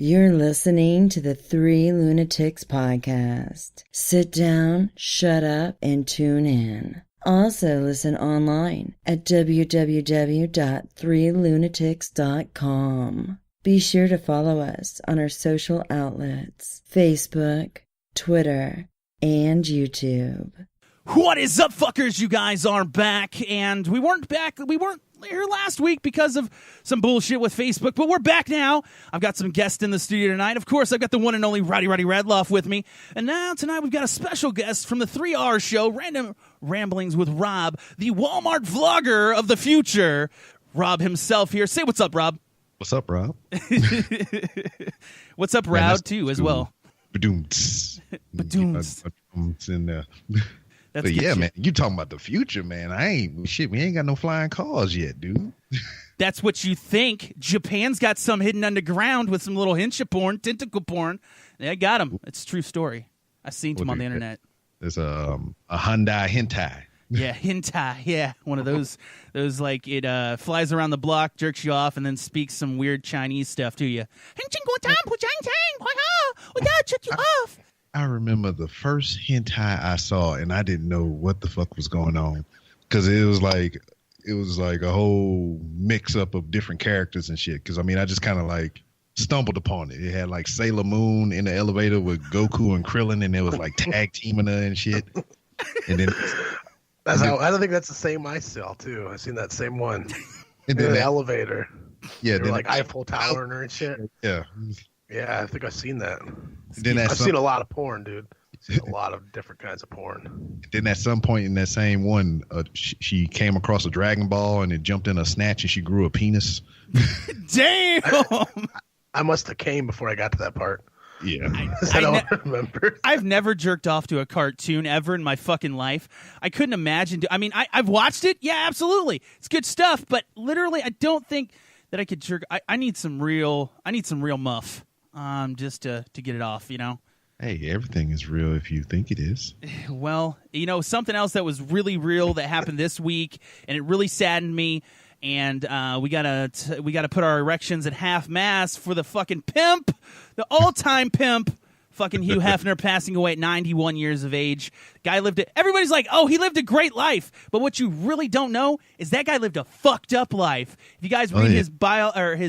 You're listening to the Three Lunatics podcast. Sit down, shut up, and tune in. Also listen online at www.threelunatics.com. Be sure to follow us on our social outlets, Facebook, Twitter, and YouTube. What is up, fuckers? You guys are back, and we weren't here last week because of some bullshit with Facebook, but we're back now. I've got some guests in the studio tonight. Of course, I've got the one and only Roddy Redloff with me, and now tonight we've got a special guest from the 3R show, Random Ramblings with Rob, the Walmart vlogger of the future. Rob himself here. Say what's up, Rob. What's up, Rob? What's up, Rob, too, as well. Badoomts. In there. But yeah, man, you talking about the future, man. We ain't got no flying cars yet, dude. That's what you think. Japan's got some hidden underground with some little henching porn, tentacle porn. They got them. It's a true story. I seen them on the internet. There's a Hyundai hentai. Yeah, hentai. Yeah, one of those like it flies around the block, jerks you off, and then speaks some weird Chinese stuff to you. Jerk you off. I remember the first hentai I saw, and I didn't know what the fuck was going on, because it was like a whole mix up of different characters and shit. Because I mean, I just kind of like stumbled upon it. It had like Sailor Moon in the elevator with Goku and Krillin, and it was like tag teaming her and shit. And then I don't think that's the same I saw too. I seen that same one and then in the elevator. Yeah, then like Eiffel Tower and her and shit. Yeah. Yeah, I think I've seen that. I've seen a lot of porn, dude. I've seen a lot of different kinds of porn. Then at some point in that same one, she came across a Dragon Ball and it jumped in a snatch and she grew a penis. Damn! I must have came before I got to that part. Yeah. I don't remember. I've never jerked off to a cartoon ever in my fucking life. I couldn't imagine. I've watched it. Yeah, absolutely. It's good stuff. But literally, I don't think that I could jerk. I need some real muff. Just to get it off, you know. Hey, everything is real if you think it is. Well, you know, something else that was really real that happened this week, and it really saddened me. And we gotta put our erections at half mast for the fucking pimp, the all-time pimp, fucking Hugh Hefner, passing away at 91 years of age. Guy lived it. Everybody's like, oh, he lived a great life, but what you really don't know is that guy lived a fucked up life. If you guys read his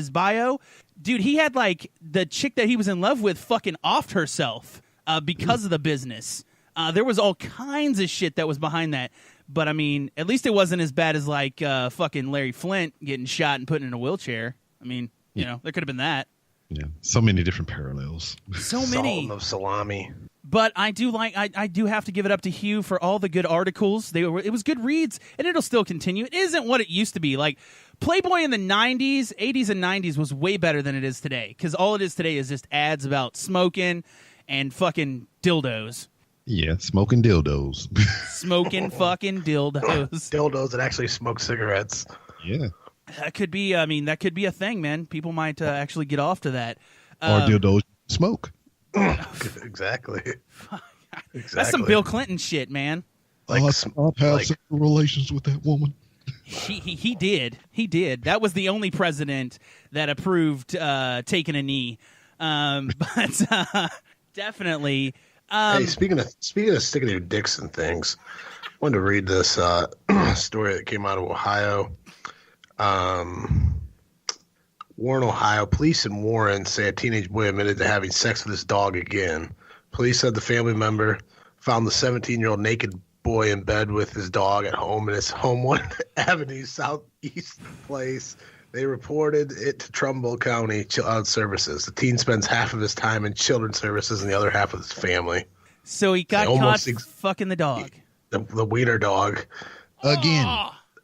bio. Dude, he had, like, the chick that he was in love with fucking offed herself because of the business. There was all kinds of shit that was behind that. But, I mean, at least it wasn't as bad as, like, fucking Larry Flint getting shot and put in a wheelchair. I mean, you know, there could have been that. Yeah, so many different parallels. So many. Salt of salami. But I do have to give it up to Hugh for all the good articles. It was good reads, and it'll still continue. It isn't what it used to be. Like, Playboy in the 90s, 80s, and 90s was way better than it is today, because all it is today is just ads about smoking and fucking dildos. Yeah, smoking dildos. Smoking fucking dildos. Dildos that actually smoke cigarettes. Yeah. That could be a thing, man. People might actually get off to that. Or dildos smoke. Exactly. That's some Bill Clinton shit, man. Like, I've had sexual relations with that woman. He did. That was the only president that approved taking a knee. But definitely. Hey, speaking of sticking your dicks and things, I wanted to read this story that came out of Ohio. Warren, Ohio. Police in Warren say a teenage boy admitted to having sex with his dog again. Police said the family member found the 17-year-old naked boy in bed with his dog at home in his home 1 Avenue Southeast place. They reported it to Trumbull County Child Services. The teen spends half of his time in children's services and the other half with his family. So he got caught fucking the dog. The wiener dog. Again.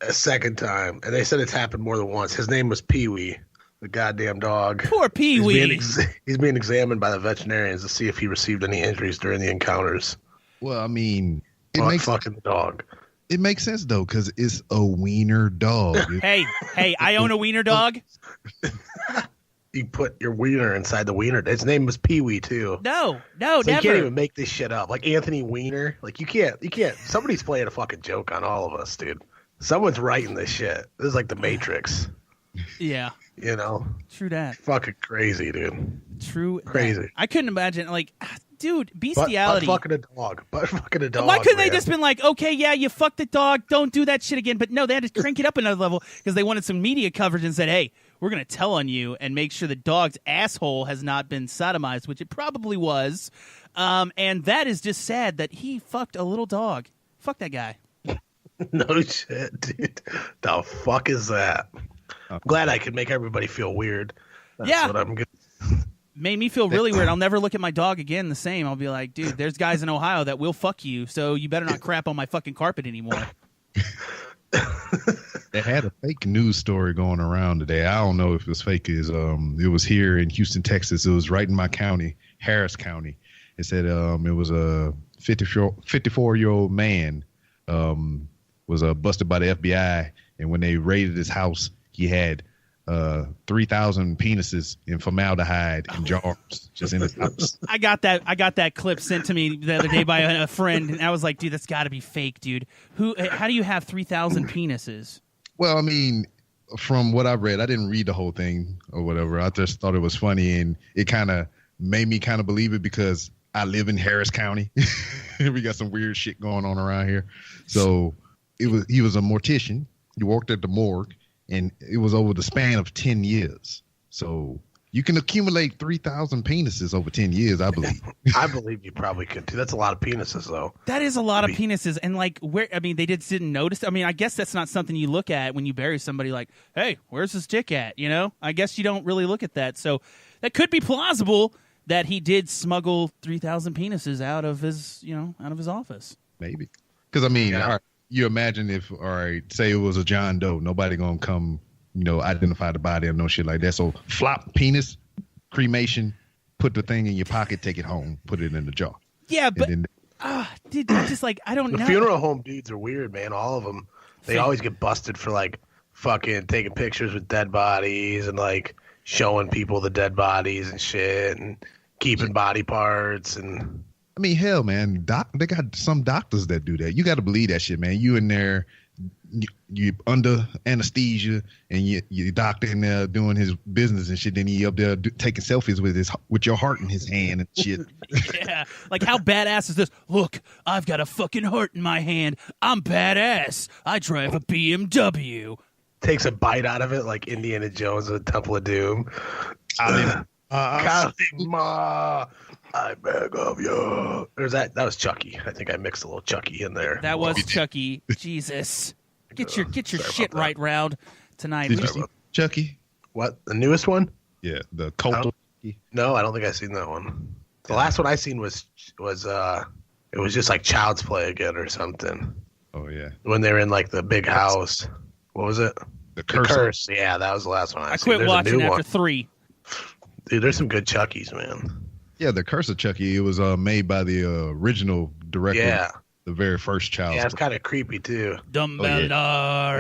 A second time. And they said it's happened more than once. His name was Pee-wee, the goddamn dog. Poor Pee-wee. He's being examined by the veterinarians to see if he received any injuries during the encounters. Well, I mean, fucking the dog. It makes sense, though, because it's a wiener dog. Hey, I own a wiener dog. You put your wiener inside the wiener. His name was Pee-wee, too. No, so never. You can't even make this shit up. Like Anthony Weiner. Like, you can't. Somebody's playing a fucking joke on all of us, dude. Someone's writing this shit. This is like the Matrix. Yeah. You know, True that. fucking crazy, dude. True. Crazy. That. I couldn't imagine, like, dude, But bestiality. fucking a dog. But fucking a dog. Why couldn't they man. just been like, okay, yeah, you fucked the dog, don't do that shit again? But no, they had to crank it up another level because they wanted some media coverage and said, hey, we're going to tell on you and make sure the dog's asshole has not been sodomized, which it probably was. And that is just sad that he fucked a little dog. Fuck that guy. No shit, dude. The fuck is that? I'm glad I could make everybody feel weird. That's Yeah. what I'm good. Made me feel really weird. I'll never look at my dog again the same. I'll be like, dude, there's guys in Ohio that will fuck you, so you better not crap on my fucking carpet anymore. They had a fake news story going around today. I don't know if it was fake. It was here in Houston, Texas. It was right in my county, Harris County. It said it was a 54-year-old man was busted by the FBI, and when they raided his house, he had 3,000 penises in formaldehyde in jars just in his house. I got that clip sent to me the other day by a friend, and I was like, dude, that's got to be fake, dude. How do you have 3,000 penises? Well, I mean, from what I read, I didn't read the whole thing or whatever. I just thought it was funny, and it kind of made me kind of believe it because I live in Harris County. We got some weird shit going on around here. So he was a mortician. He worked at the morgue, and it was over the span of 10 years. So you can accumulate 3,000 penises over 10 years, I believe. I believe you probably could too. That's a lot of penises, though. That is a lot of penises, and like where? I mean, they didn't notice. I mean, I guess that's not something you look at when you bury somebody. Like, hey, where's his dick at? You know, I guess you don't really look at that. So that could be plausible that he did smuggle 3,000 penises out of his office. Maybe. Because, I mean, Yeah. all right, you imagine if, all right, say it was a John Doe. Nobody going to come, identify the body or no shit like that. So flop penis, cremation, put the thing in your pocket, take it home, put it in the jar. Yeah, but then, dude, I just like I don't The know. funeral home dudes are weird, man. All of them. They Same. always get busted for like fucking taking pictures with dead bodies and like showing people the dead bodies and shit and keeping body parts and. I mean, hell, man, they got some doctors that do that. You got to believe that shit, man. You in there, you under anesthesia, and you doctor in there doing his business and shit. Then he up there taking selfies with your heart in his hand and shit. Yeah, like how badass is this? Look, I've got a fucking heart in my hand. I'm badass. I drive a BMW. Takes a bite out of it like Indiana Jones in the Temple of Doom. Kalima, I beg of you. There's that was Chucky. I think I mixed a little Chucky in there. That was Chucky. Jesus, get your Sorry shit about right round tonight. Did you see Chucky? What? The newest one? Yeah, the cult. Oh. of Chucky. No, I don't think I've seen that one. The last one I seen was it was just like Child's Play again or something. Oh yeah, When they were in like the big house. What was it? the The curse. Curse. Yeah, that was the last one I I seen. quit There's a watching new after one. 3. Dude, there's some good Chuckies, man. Yeah, the Curse of Chucky. It was made by the original director. Yeah. The very first Child's Yeah, it's Play. kind of creepy too. Dumbledore,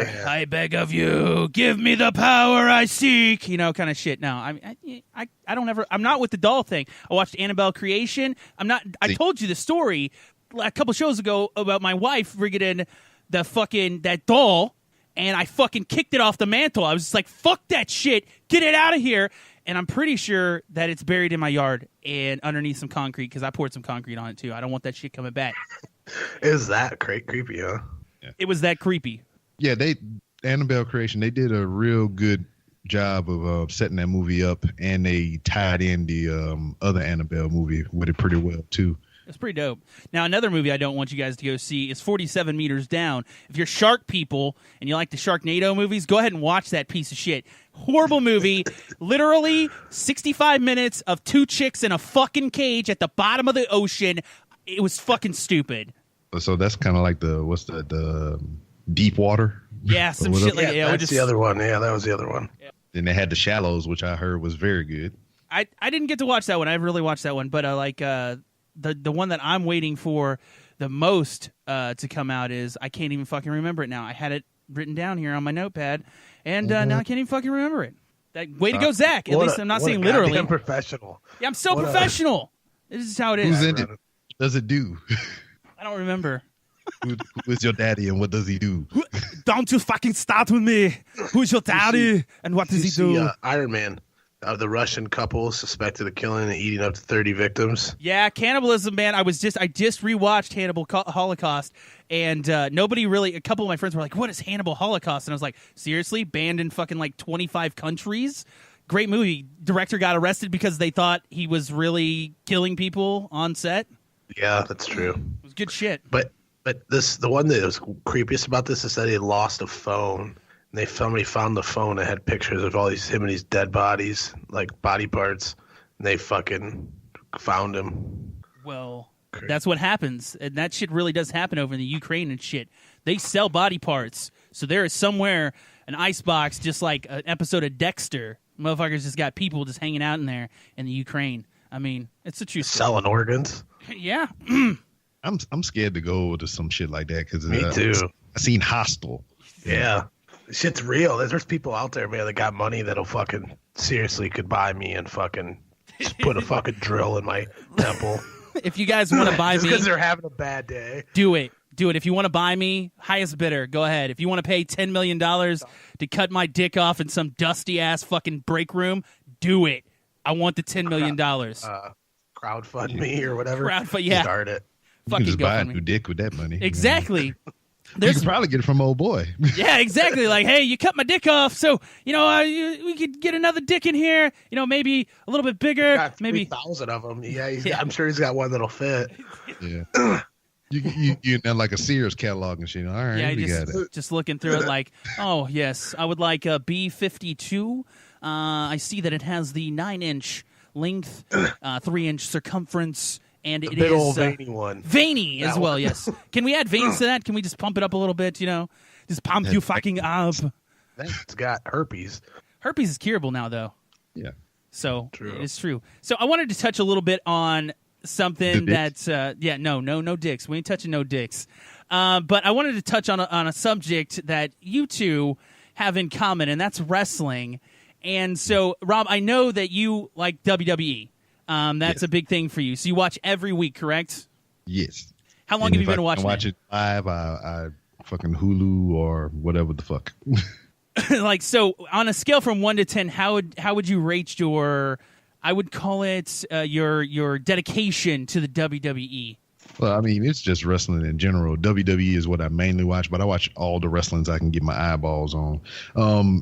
Yeah. I beg of you, give me the power I seek. Kind of shit. No, I don't ever. I'm not with the doll thing. I watched Annabelle Creation. I'm not. I told you the story a couple shows ago about my wife rigging in that doll, and I fucking kicked it off the mantle. I was just like, fuck that shit, get it out of here. And I'm pretty sure that it's buried in my yard and underneath some concrete because I poured some concrete on it too. I don't want that shit coming back. Is that creepy, huh? It was that creepy. Yeah, Annabelle Creation. They did a real good job of setting that movie up, and they tied in the other Annabelle movie with it pretty well too. It's pretty dope. Now, another movie I don't want you guys to go see is 47 Meters Down. If you're shark people and you like the Sharknado movies, go ahead and watch that piece of shit. Horrible movie. Literally 65 minutes of 2 chicks in a fucking cage at the bottom of the ocean. It was fucking stupid. So that's kind of like the Deep Water. Yeah, some shit like that. Yeah, that's the other one. Yeah, that was the other one. Then they had The Shallows, which I heard was very good. I didn't get to watch that one. I really watched that one, but the one that I'm waiting for the most to come out is I can't even fucking remember it now. I had it written down here on my notepad, and now I can't even fucking remember it. Way to go, Zach. At least I'm not saying literally. I'm professional. Yeah, I'm so professional. This is how it Who's is. in it? What does it do? I don't remember. Who is your daddy and what does he do? don't you fucking start with me. Who's your daddy? And what does he do? Iron Man. The Russian couple suspected of killing and eating up to 30 victims. Yeah, cannibalism, man. I just rewatched Hannibal Holocaust, and nobody really. A couple of my friends were like, "What is Hannibal Holocaust?" And I was like, "Seriously, banned in fucking like 25 countries." Great movie. Director got arrested because they thought he was really killing people on set. Yeah, that's true. It was good shit. But the one that was creepiest about this is that he lost a phone. And somebody found the phone that had pictures of all him and these dead bodies, like body parts, and they fucking found him. Well, that's what happens, and that shit really does happen over in the Ukraine and shit. They sell body parts, so there is somewhere an icebox, just like an episode of Dexter. Motherfuckers just got people just hanging out in there in the Ukraine. I mean, it's a true story. Selling organs. Yeah. I'm scared to go to some shit like that because Me too. I seen Hostel. Yeah. Shit's real. There's people out there, man, that got money that'll fucking seriously could buy me and fucking just put a fucking drill in my temple. If you guys want to buy just me, because they're having a bad day, do it. Do it. If you want to buy me, highest bidder, go ahead. If you want to pay $10 million to cut my dick off in some dusty ass fucking break room, do it. I want the $10 million. Crowdfund me or whatever. Yeah. Start it. You can just buy a new dick with that money. Exactly. You can probably get it from old boy. Yeah, exactly. Like, hey, you cut my dick off, so we could get another dick in here. Maybe a little bit bigger. Got maybe 3,000 of them. Yeah, I'm sure he's got one that'll fit. Yeah. You know, like a Sears catalog and shit. All right, yeah, we got it. Just looking through it, like, oh yes, I would like a B52. I see that it has the 9-inch length, 3-inch circumference. And it big is old veiny one. Veiny as well, yes. Can we add veins to that? Can we just pump it up a little bit, Just pump you fucking up. That's got herpes. Herpes is curable now, though. Yeah. So, True. it's true. So, I wanted to touch a little bit on something that's, no dicks. We ain't touching no dicks. But I wanted to touch on a subject that you two have in common, and that's wrestling. And so, Rob, I know that you like WWE. That's a big thing for you. So you watch every week, correct? Yes. How long have you been watching watch it live, I fucking Hulu or whatever the fuck. Like, so on a scale from 1 to 10, how would you rate your, I would call it your dedication to the WWE? Well, I mean, it's just wrestling in general. WWE is what I mainly watch, but I watch all the wrestlings I can get my eyeballs on.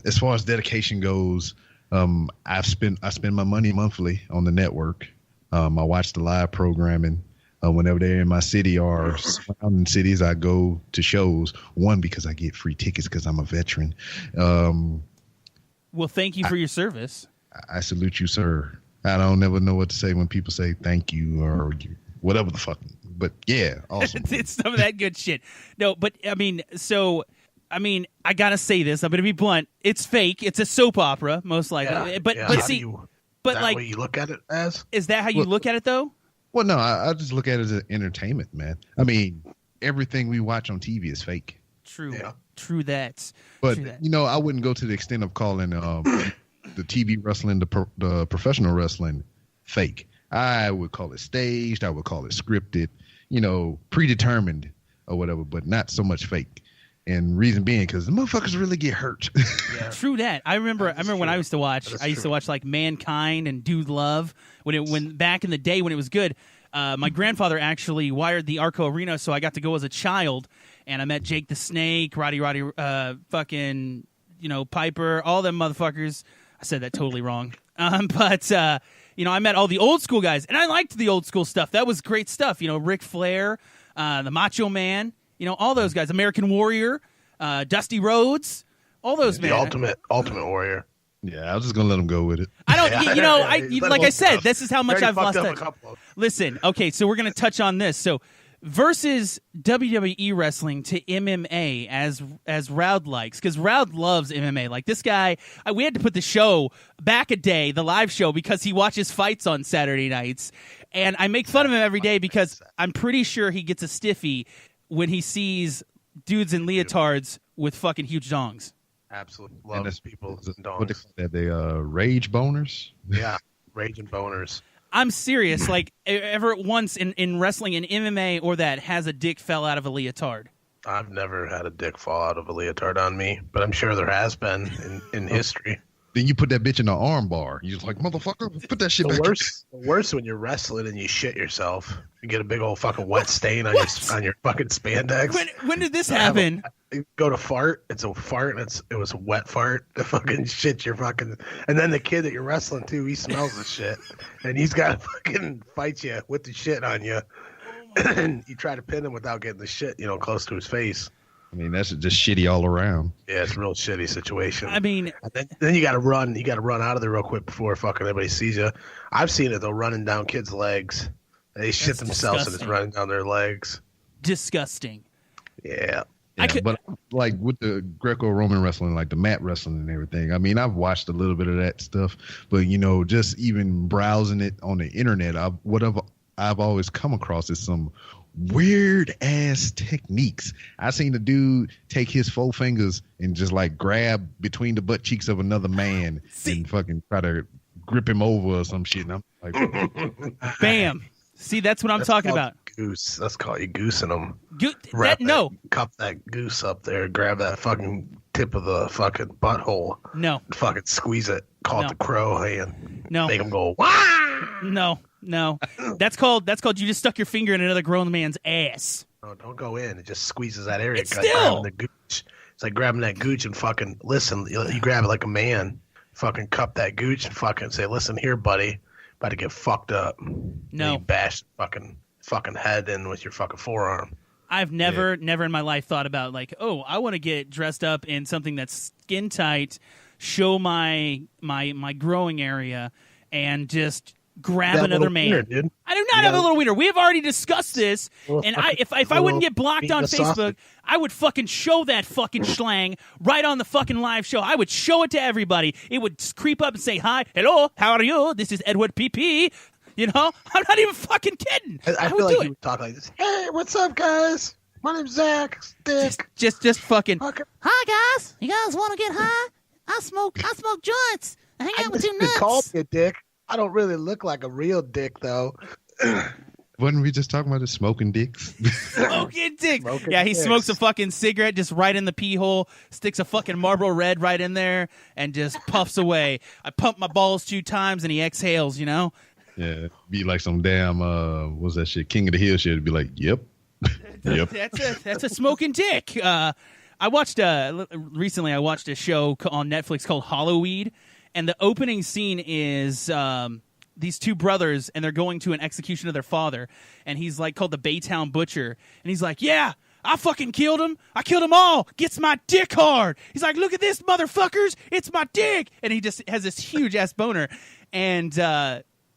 As far as dedication goes, I spend my money monthly on the network. I watch the live programming whenever they're in my city or surrounding cities. I go to shows. One, because I get free tickets because I'm a veteran. Well, thank you for your service. I salute you, sir. I don't never know what to say when people say thank you or whatever the fuck. But yeah, awesome. It's some of that good shit. No, but I mean, I gotta say this. I'm gonna be blunt. It's fake. It's a soap opera, most likely. Yeah, but see, but like, what you look at it as? Is that how you look at it though? Well, no, I just look at it as entertainment, man. I mean, everything we watch on TV is fake. True. Yeah. True that. But I wouldn't go to the extent of calling the TV wrestling, the professional wrestling, fake. I would call it staged. I would call it scripted. Predetermined or whatever, but not so much fake. And reason being, because the motherfuckers really get hurt. Yeah. True that. I remember when I used to watch. I used to watch like Mankind and Dude Love when back in the day when it was good. My grandfather actually wired the Arco Arena, so I got to go as a child, and I met Jake the Snake, Roddy, fucking Piper, all them motherfuckers. I said that totally wrong, but I met all the old school guys, and I liked the old school stuff. That was great stuff. Ric Flair, the Macho Man. All those guys, American Warrior, Dusty Rhodes, all those men. The ultimate warrior. Yeah, I was just gonna let him go with it. I don't, like I said, this is how much I've lost touch. Listen, okay, so we're gonna touch on this. So, versus WWE wrestling to MMA as Raud likes, because Raud loves MMA. Like this guy, we had to put the show back a day, the live show, because he watches fights on Saturday nights, and I make fun of him every day because I'm pretty sure he gets a stiffy when he sees dudes in leotards with fucking huge dongs. Absolutely loves people with dongs. What they call that? They rage boners. Yeah, rage and boners. I'm serious. Like ever once in wrestling, in MMA or that has a dick fell out of a leotard. I've never had a dick fall out of a leotard on me, but I'm sure there has been in history. Then you put that bitch in the arm bar. You're just like, motherfucker, put that shit back. The worst when you're wrestling and you shit yourself. You get a big old fucking wet stain on your fucking spandex. When did this happen? You go to fart. It's a fart. And it was a wet fart. The fucking shit. You're fucking. And then the kid that you're wrestling to, he smells the shit, and he's got to fucking fight you with the shit on you. And you try to pin him without getting the shit, close to his face. I mean, that's just shitty all around. Yeah, it's a real shitty situation. I mean, then you got to run. You got to run out of there real quick before fucking everybody sees you. I've seen it though, running down kids' legs. They shit themselves and it's running down their legs. Disgusting. Yeah. But like with the Greco-Roman wrestling, like the mat wrestling and everything, I mean, I've watched a little bit of that stuff, but just even browsing it on the internet, I've always come across is some weird ass techniques. I seen the dude take his 4 fingers and just like grab between the butt cheeks of another man and fucking try to grip him over or some shit. And I'm like, bam. See, that's what I'm talking about. Goose. That's called you goosing them. Cup that goose up there. Grab that fucking tip of the fucking butthole. No. Fucking squeeze it. Call it the crow hand. No. Make him go, wah! No. That's called you just stuck your finger in another grown man's ass. No, don't go in. It just squeezes that area. It's still. The gooch. It's like grabbing that gooch and fucking listen. You grab it like a man. Fucking cup that gooch and fucking say, listen here, buddy. About to get fucked up. No. You bash the fucking head in with your fucking forearm. I've never in my life thought about like, oh, I want to get dressed up in something that's skin tight, show my growing area, and just grab another man. Wiener, dude. I do not have a little wiener. We have already discussed this, and if I wouldn't get blocked on Facebook, sausage. I would fucking show that fucking schlang right on the fucking live show. I would show it to everybody. It would creep up and say, hi, hello, how are you? This is Edward PP. I'm not even fucking kidding. I feel like you would talk like this. Hey, what's up, guys? My name's Zach. Dick. Just fucking. Hi guys, you guys want to get high? I smoke joints. I hang out with two nuts. Call me a dick. I don't really look like a real dick though. Wasn't we just talking about the smoking dicks? Smoking dicks. He smokes a fucking cigarette just right in the pee hole, sticks a fucking Marlboro Red right in there, and just puffs away. I pump my balls 2 times, and he exhales. Yeah, be like some damn what's that shit? King of the Hill shit. It'd be like, yep. That's a smoking dick. I watched recently. I watched a show on Netflix called Halloween, and the opening scene is these 2 brothers, and they're going to an execution of their father, and he's like called the Baytown Butcher, and he's like, yeah, I fucking killed him. I killed them all. Gets my dick hard. He's like, look at this, motherfuckers. It's my dick, and he just has this huge ass boner, and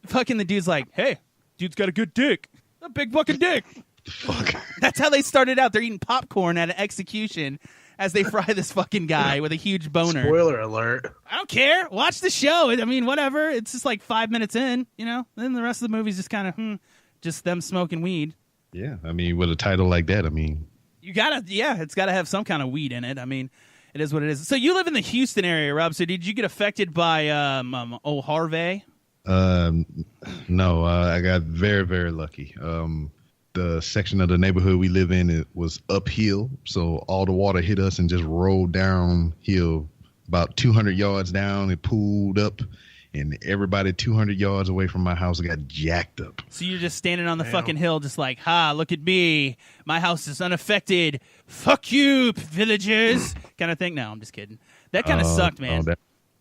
fucking the dude's like, hey, dude's got a good dick, a big fucking dick. Fuck. That's how they started out. They're eating popcorn at an execution as they fry this fucking guy with a huge boner. Spoiler alert. I don't care. Watch the show. I mean, whatever. It's just like 5 minutes in, Then the rest of the movie's just kind of, just them smoking weed. Yeah, I mean, with a title like that, I mean. It's got to have some kind of weed in it. I mean, it is what it is. So you live in the Houston area, Rob. So did you get affected by old Harvey? No, I got very, very lucky. The section of the neighborhood we live in, it was uphill, so all the water hit us and just rolled downhill. About 200 yards down, it pooled up, and everybody 200 yards away from my house got jacked up. So you're just standing on the fucking hill, just like, ha, look at me. My house is unaffected. Fuck you, villagers. Kind of thing. No, I'm just kidding. That kind of sucked, man.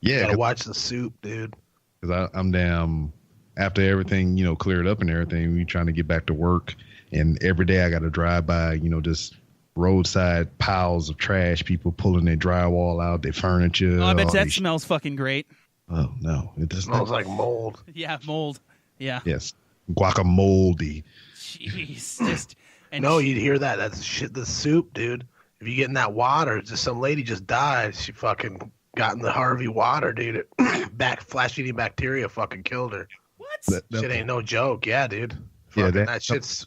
You gotta watch the soup, dude. Because I'm damn, after everything, cleared up and everything, we trying to get back to work. And every day I got to drive by, just roadside piles of trash, people pulling their drywall out, their furniture. Oh, I bet that smells fucking great. Oh, no. It does smells like mold. Yeah, mold. Yeah. Yes. Guacamole. Jeez. No, you'd hear that. That's shit, the soup, dude. If you get in that water, just some lady just died. She fucking got in the Harvey water, dude. Flesh-eating bacteria fucking killed her. What? Shit ain't no joke. Yeah, dude. That shit's,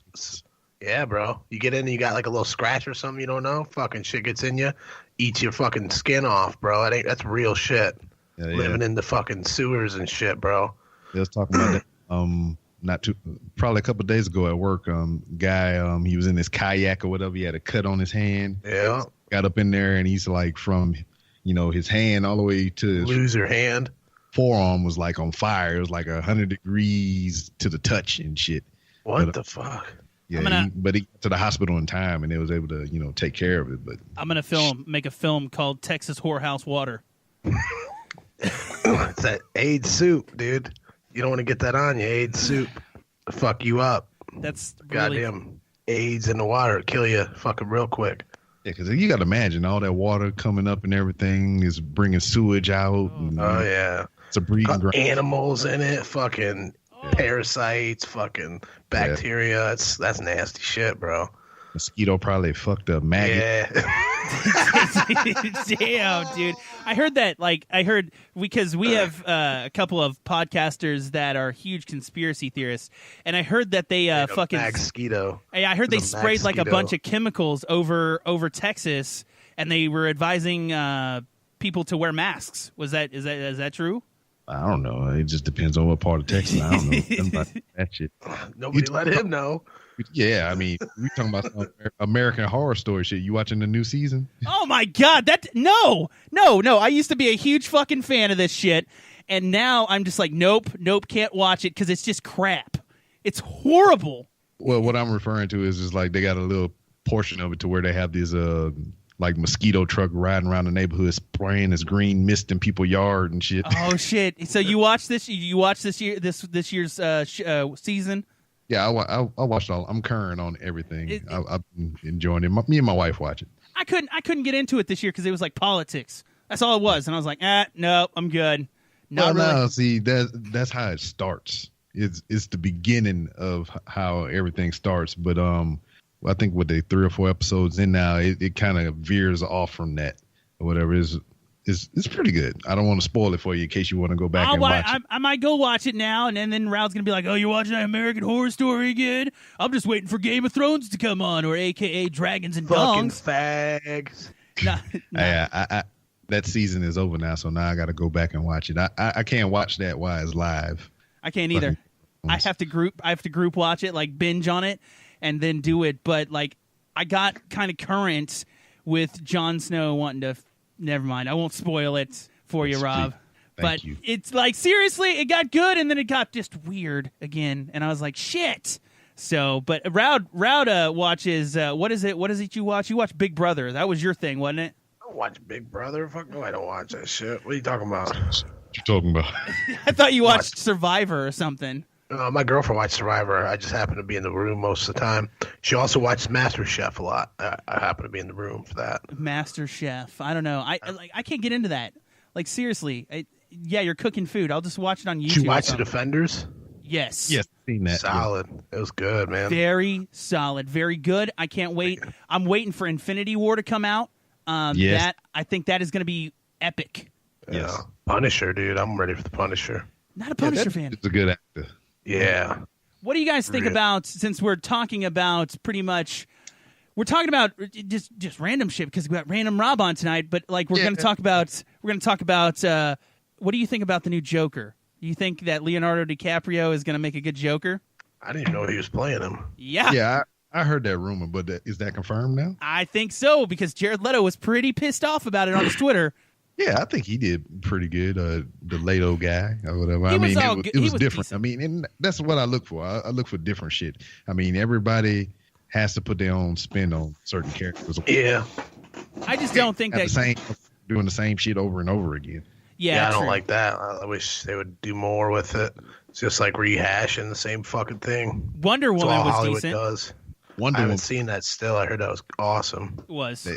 yeah, bro. You get in and you got like a little scratch or something you don't know. Fucking shit gets in you, eats your fucking skin off, bro. That's real shit. Yeah, living in the fucking sewers and shit, bro. They was talking about that, not too probably a couple of days ago at work. Guy, he was in his kayak or whatever. He had a cut on his hand. Yeah. Got up in there and he's like from, his hand all the way to his Lose your hand. forearm was like on fire. It was like 100 degrees to the touch and shit. What the fuck? Yeah, but he got to the hospital in time and they was able to, take care of it. But I'm gonna make a film called Texas Whorehouse Water. It's that AIDS soup, dude. You don't want to get that on you. AIDS soup, fuck you up. That's really... goddamn AIDS in the water, kill you fucking real quick. yeah, because you got to imagine all that water coming up and everything is bringing sewage out. Oh yeah, it's a breeding ground. Animals in it, fucking parasites, fucking bacteria. That's nasty shit, bro. Mosquito probably fucked up maggot. Yeah. Damn, dude. I heard that, because we have a couple of podcasters that are huge conspiracy theorists, and I heard that they fucking... Mosquito. I heard they sprayed like a bunch of chemicals over Texas, and they were advising people to wear masks. Is that true? I don't know. It just depends on what part of Texas. I don't know nothing about that shit. Nobody let him know. Yeah, I mean, we talking about some American Horror Story shit. You watching the new season? Oh my god, no. I used to be a huge fucking fan of this shit, and now I'm just like, nope, can't watch it because it's just crap. It's horrible. Well, what I'm referring to is just like they got a little portion of it to where they have these like mosquito truck riding around the neighborhood spraying this green mist in people's yard and shit. Oh shit! So you watched this? You watched this year's season? Yeah, I watched all. I'm current on everything. I've been enjoying it. Me and my wife watch it. I couldn't get into it this year because it was like politics. That's all it was, and I was like, no, I'm good. Not really. No, see, that's how it starts. It's the beginning of how everything starts. But I think what they 3 or 4 episodes in now, it kind of veers off from that or whatever. It's pretty good. I don't want to spoil it for you in case you want to go back and watch it. I might go watch it now, and then Raul's going to be like, oh, you're watching that American Horror Story again? I'm just waiting for Game of Thrones to come on, or a.k.a. Dragons and Fucking Dongs. fags. Nah. I that season is over now, so now I got to go back and watch it. I can't watch that while it's live. I can't either. I have to group watch it, like binge on it, and then do it. But like, I got kind of current with Jon Snow wanting to. Never mind. I won't spoil it for you, Rob. Thank you. It's like, seriously, it got good, and then it got just weird again, and I was like, shit. So, but Roud watches. What is it? What is it you watch? You watch Big Brother. That was your thing, wasn't it? I don't watch Big Brother. Fuck no, I don't watch that shit. What are you talking about? What you talking about? I thought you watched Survivor or something. My girlfriend watched Survivor. I just happen to be in the room most of the time. She also watches MasterChef a lot. I happen to be in the room for that. MasterChef. I don't know. I can't get into that. Like, seriously. You're cooking food. I'll just watch it on YouTube. Did you watch The Defenders? Yes. Yes, seen that. Solid. Yeah. It was good, man. Very solid. Very good. I can't wait. I'm waiting for Infinity War to come out. Yes. I think that is going to be epic. Yes. Punisher, dude. I'm ready for the Punisher. Not a Punisher fan. He's a good actor. Yeah. What do you guys think about, since we're talking about pretty much, we're talking about just random shit because we got Random Rob on tonight, but like we're going to talk about, what do you think about the new Joker? Do you think that Leonardo DiCaprio is going to make a good Joker? I didn't even know he was playing him. Yeah. Yeah, I heard that rumor, but is that confirmed now? I think so, because Jared Leto was pretty pissed off about it on his Twitter. Yeah, I think he did pretty good. The Leto guy or whatever. It was different. decent. I mean, and that's what I look for. I look for different shit. I mean, everybody has to put their own spin on certain characters. Yeah. I just don't think that doing the same shit over and over again. Yeah, I don't like that. I wish they would do more with it. It's just like rehashing the same fucking thing. Wonder That's Woman all was Hollywood decent. does. Wonder I Woman. haven't seen that still. I heard that was awesome. It was.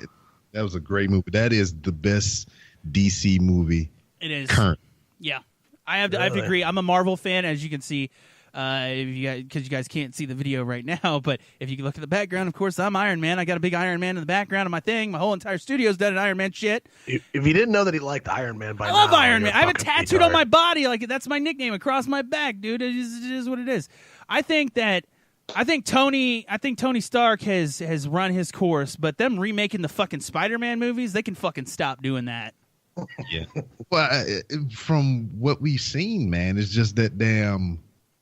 That was a great movie. That is the best DC movie. It is. Current. Yeah. I have to agree. I'm a Marvel fan, as you can see, because you guys can't see the video right now. But if you look at the background, of course, I'm Iron Man. I got a big Iron Man in the background of my thing. My whole entire studio's done an Iron Man shit. If you didn't know that he liked Iron Man by now, I love Iron Man. I have it fucking tattooed retard. on my body. Like, that's my nickname across my back, dude. It is what it is. I think Tony Stark has run his course, but them remaking the fucking Spider-Man movies, they can fucking stop doing that. Yeah. Well, from what we've seen, man, it's just that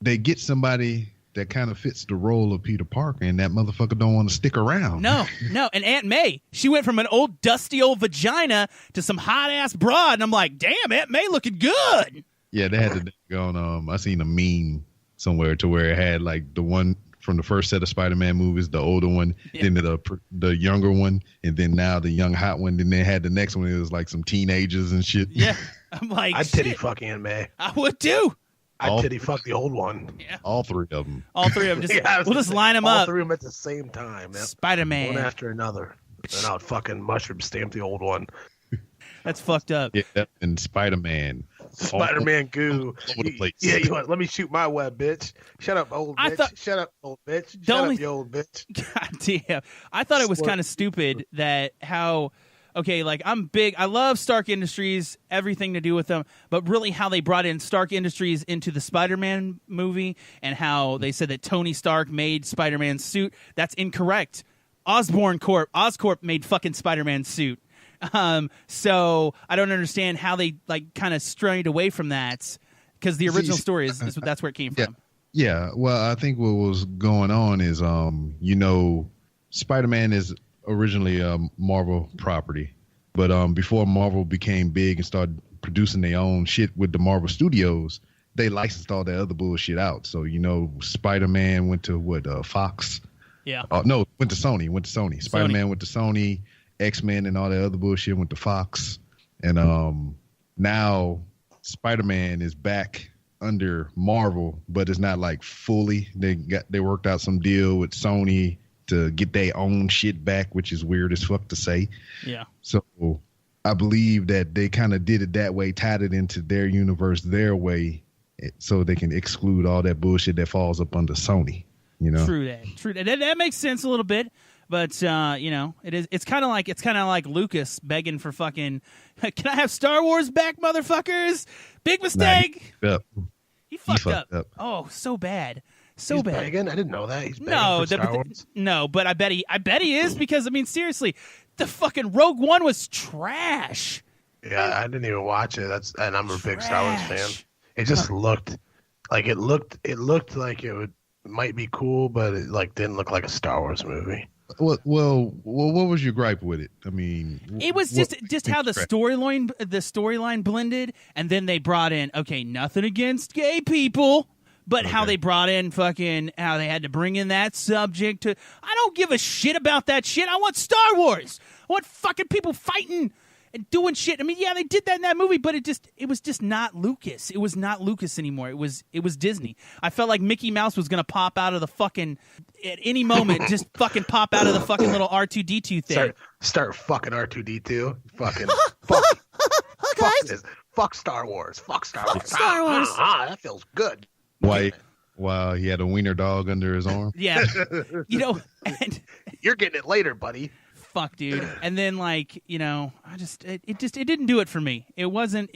they get somebody that kind of fits the role of Peter Parker, and that motherfucker don't want to stick around. No. And Aunt May, she went from an old dusty old vagina to some hot ass broad, and I'm like, damn, Aunt May looking good. Yeah, they had to go on. I seen a meme somewhere to where it had like the one from the first set of Spider-Man movies, the older one, then the younger one, and then now the young hot one. Then they had the next one. It was like some teenagers and shit. Yeah, I'm like, I'd titty fuck Aunt May. I would too. I'd titty fuck the old one. Yeah, all three of them. We'll just line them all up. All three of them at the same time. Yep. Spider-Man, one after another. And I'd fucking mushroom stamp the old one. That's fucked up. Yeah, and Spider-Man. Spider-Man goo. All over the place. Yeah, you want? Let me shoot my web, bitch. Shut up, old bitch. Shut up, old bitch. Shut up, you old bitch. God damn. I thought it was kind of stupid that how, okay, like I love Stark Industries, everything to do with them, but really how they brought in Stark Industries into the Spider-Man movie and how they said that Tony Stark made Spider-Man's suit. That's incorrect. Oscorp made fucking Spider-Man's suit. So I don't understand how they like kind of strayed away from that, because the original story is that's where it came from. Yeah, well, I think what was going on is, Spider-Man is originally a Marvel property, but before Marvel became big and started producing their own shit with the Marvel Studios, they licensed all that other bullshit out. So Spider-Man went to Fox. Yeah. No, went to Sony. Spider-Man went to Sony. X-Men and all that other bullshit went to Fox, and now Spider-Man is back under Marvel, but it's not like fully. They worked out some deal with Sony to get their own shit back, which is weird as fuck to say. Yeah. So I believe that they kind of did it that way, tied it into their universe their way, so they can exclude all that bullshit that falls up under Sony. True that. That makes sense a little bit. But it's kind of like Lucas begging for fucking. Can I have Star Wars back, motherfuckers? Big mistake. He fucked up. Oh, so bad, He's bad. Begging? I didn't know that. He's begging for Star Wars. No, but I bet he is, because I mean seriously, the fucking Rogue One was trash. Yeah, I didn't even watch it. And I'm a big Star Wars fan. It just looked like it might be cool, but it didn't look like a Star Wars movie. Well, what was your gripe with it? I mean, it was just how the storyline blended, and then they brought in, okay, nothing against gay people, but how they brought in fucking how they had to bring in that subject to. I don't give a shit about that shit. I want Star Wars. I want fucking people fighting and doing shit. I mean, yeah, they did that in that movie, but it was just not Lucas. It was not Lucas anymore. It was Disney. I felt like Mickey Mouse was gonna pop out of the fucking at any moment, just fucking pop out of the fucking little R2D2 thing. Start fucking R2D2. Fucking fuck Star Wars. Fuck Star Wars. Star Wars. That feels good. Why? Wow, he had a wiener dog under his arm. Yeah, and you're getting it later, buddy. Fuck, dude. And then it didn't do it for me. It wasn't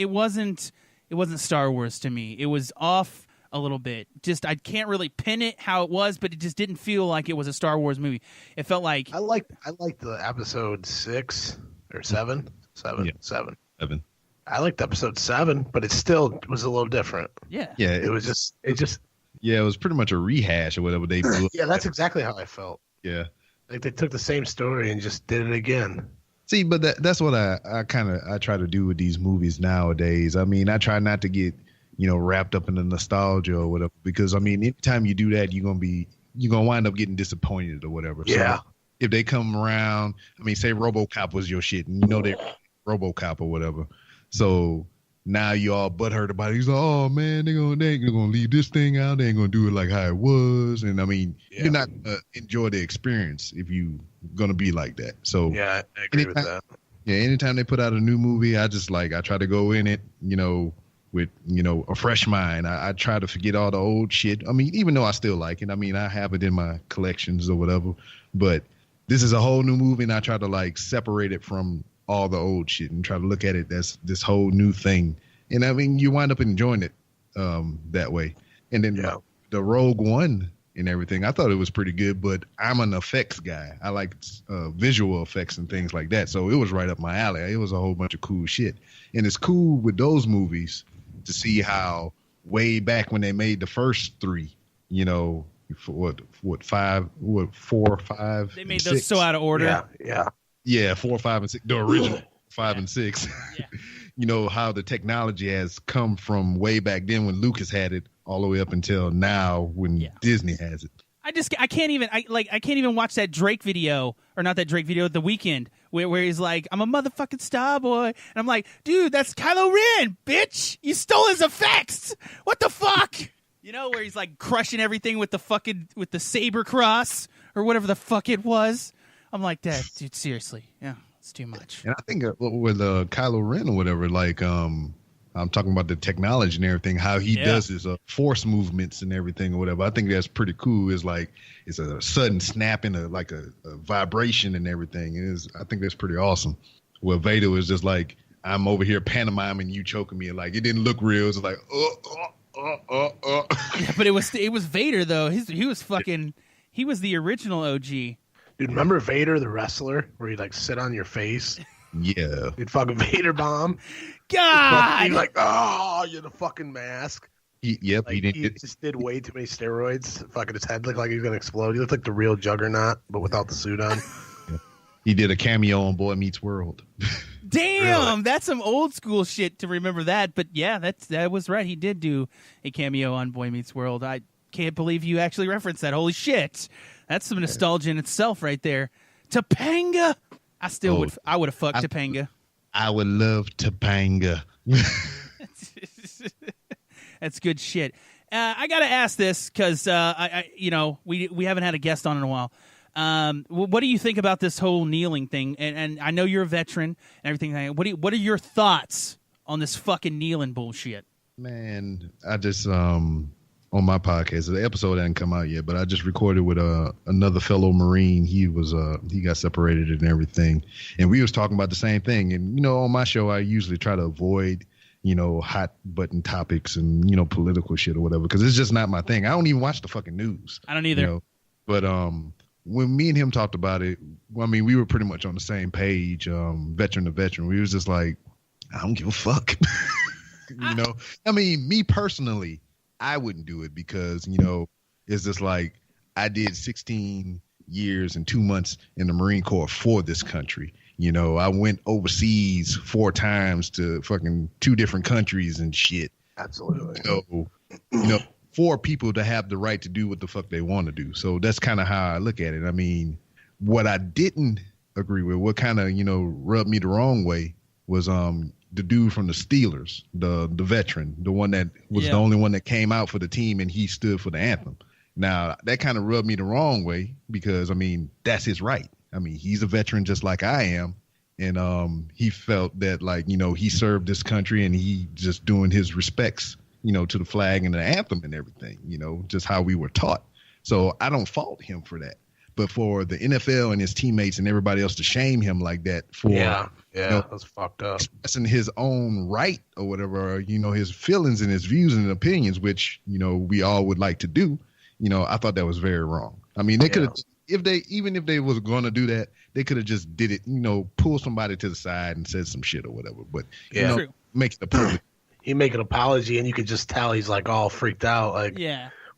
Star Wars to me. It was off a little bit. Just I can't really pin it how it was, but it just didn't feel like it was a Star Wars movie. It felt like I liked the episode 6 or 7. 7. 7. I liked episode 7, but it still was a little different. Yeah. Yeah. It was pretty much a rehash or whatever they blew. Yeah, that's exactly how I felt. Yeah. Like they took the same story and just did it again. See, but that's what I try to do with these movies nowadays. I mean, I try not to get, wrapped up in the nostalgia or whatever, because I mean, anytime you do that, you're gonna wind up getting disappointed or whatever. Yeah. So if they come around, I mean, say RoboCop was your shit, and they're RoboCop or whatever. So now you all butthurt about it. He's like, oh man, they're gonna leave this thing out. They ain't gonna do it like how it was. And I mean, you're not gonna enjoy the experience if you gonna be like that. So yeah, I agree with that. Yeah, anytime they put out a new movie, I try to go in it, with a fresh mind. I try to forget all the old shit. I mean, even though I still like it. I mean, I have it in my collections or whatever. But this is a whole new movie, and I try to separate it from all the old shit and try to look at it as this whole new thing. And I mean, you wind up enjoying it that way. And then the Rogue One and everything, I thought it was pretty good, but I'm an effects guy. I like visual effects and things like that. So it was right up my alley. It was a whole bunch of cool shit. And it's cool with those movies to see how way back when they made the first 3, what 5, what 4, 5. They made and those 6. so out of order. Yeah. 4, 5, and 6. The original 5 and 6. Yeah. You know how the technology has come from way back then when Lucas had it all the way up until now when Disney has it. I can't even watch that Drake video, or not that Drake video, The Weeknd, where he's like, I'm a motherfucking star boy, and I'm like, dude, that's Kylo Ren, bitch, you stole his effects. What the fuck? You know, where he's like crushing everything with the saber cross or whatever the fuck it was. I'm like, that dude, seriously, yeah. It's too much. And I think with Kylo Ren or whatever, like I'm talking about the technology and everything, how he does his force movements and everything or whatever. I think that's pretty cool. It's a sudden snap and a vibration and everything. I think that's pretty awesome. Where Vader was just like, I'm over here pantomiming, you choking me, and like it didn't look real. It was like, Yeah, but it was Vader though. He was the original OG. Dude, remember Vader, the wrestler, where he'd like sit on your face? Yeah. He'd fucking Vader bomb. God! He'd like, oh, you're the fucking mask. He just did way too many steroids. Fucking his head looked like he was going to explode. He looked like the real Juggernaut, but without the suit on. He did a cameo on Boy Meets World. Damn, Really? that's some old school shit to remember that. But yeah, that was right. He did do a cameo on Boy Meets World. I can't believe you actually referenced that. Holy shit. That's some nostalgia in itself right there. Topanga. I would have fucked Topanga. I would love Topanga. That's good shit. I got to ask this because we haven't had a guest on in a while. What do you think about this whole kneeling thing? And I know you're a veteran and everything. What are your thoughts on this fucking kneeling bullshit? Man, I just on my podcast, the episode hadn't come out yet, but I just recorded with another fellow Marine. He got separated and everything, and we was talking about the same thing. And on my show, I usually try to avoid hot button topics and political shit or whatever, because it's just not my thing. I don't even watch the fucking news. I don't either. But when me and him talked about it, I mean, we were pretty much on the same page, veteran to veteran. We was just like, I don't give a fuck. I mean, me personally, I wouldn't do it because, it's just like I did 16 years and 2 months in the Marine Corps for this country. I went overseas 4 times to fucking 2 different countries and shit. Absolutely. For people to have the right to do what the fuck they want to do. So that's kind of how I look at it. I mean, what I didn't agree with, what kind of, rubbed me the wrong way was the dude from the Steelers, the veteran, the one that was the only one that came out for the team and he stood for the anthem. Now, that kind of rubbed me the wrong way because, I mean, that's his right. I mean, he's a veteran just like I am. And he felt that, like, he served this country and he just doing his respects, to the flag and the anthem and everything, just how we were taught. So I don't fault him for that. But for the NFL and his teammates and everybody else to shame him like that for that's fucked up. Expressing his own right or whatever, his feelings and his views and opinions, which, we all would like to do, I thought that was very wrong. I mean, they could have, if they was going to do that, they could have just did it, pull somebody to the side and said some shit or whatever. But, make the public. He make an apology and you could just tell he's like all freaked out. Like,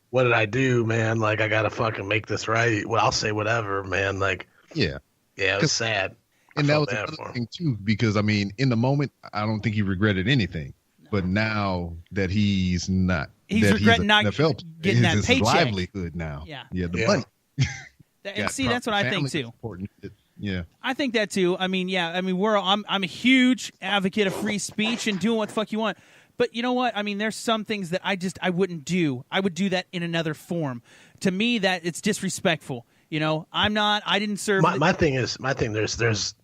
what did I do, man? Like, I got to fucking make this right. Well, I'll say whatever, man. Like, it was sad. And that was another thing too, because I mean, in the moment, I don't think he regretted anything. No. But now that he's regretting not getting that paycheck, livelihood now. The money. And see, that's what I think too. Yeah, I think that too. I mean, I'm a huge advocate of free speech and doing what the fuck you want. But you know what? I mean, there's some things that I wouldn't do. I would do that in another form. To me, that it's disrespectful. I didn't serve. My thing, there's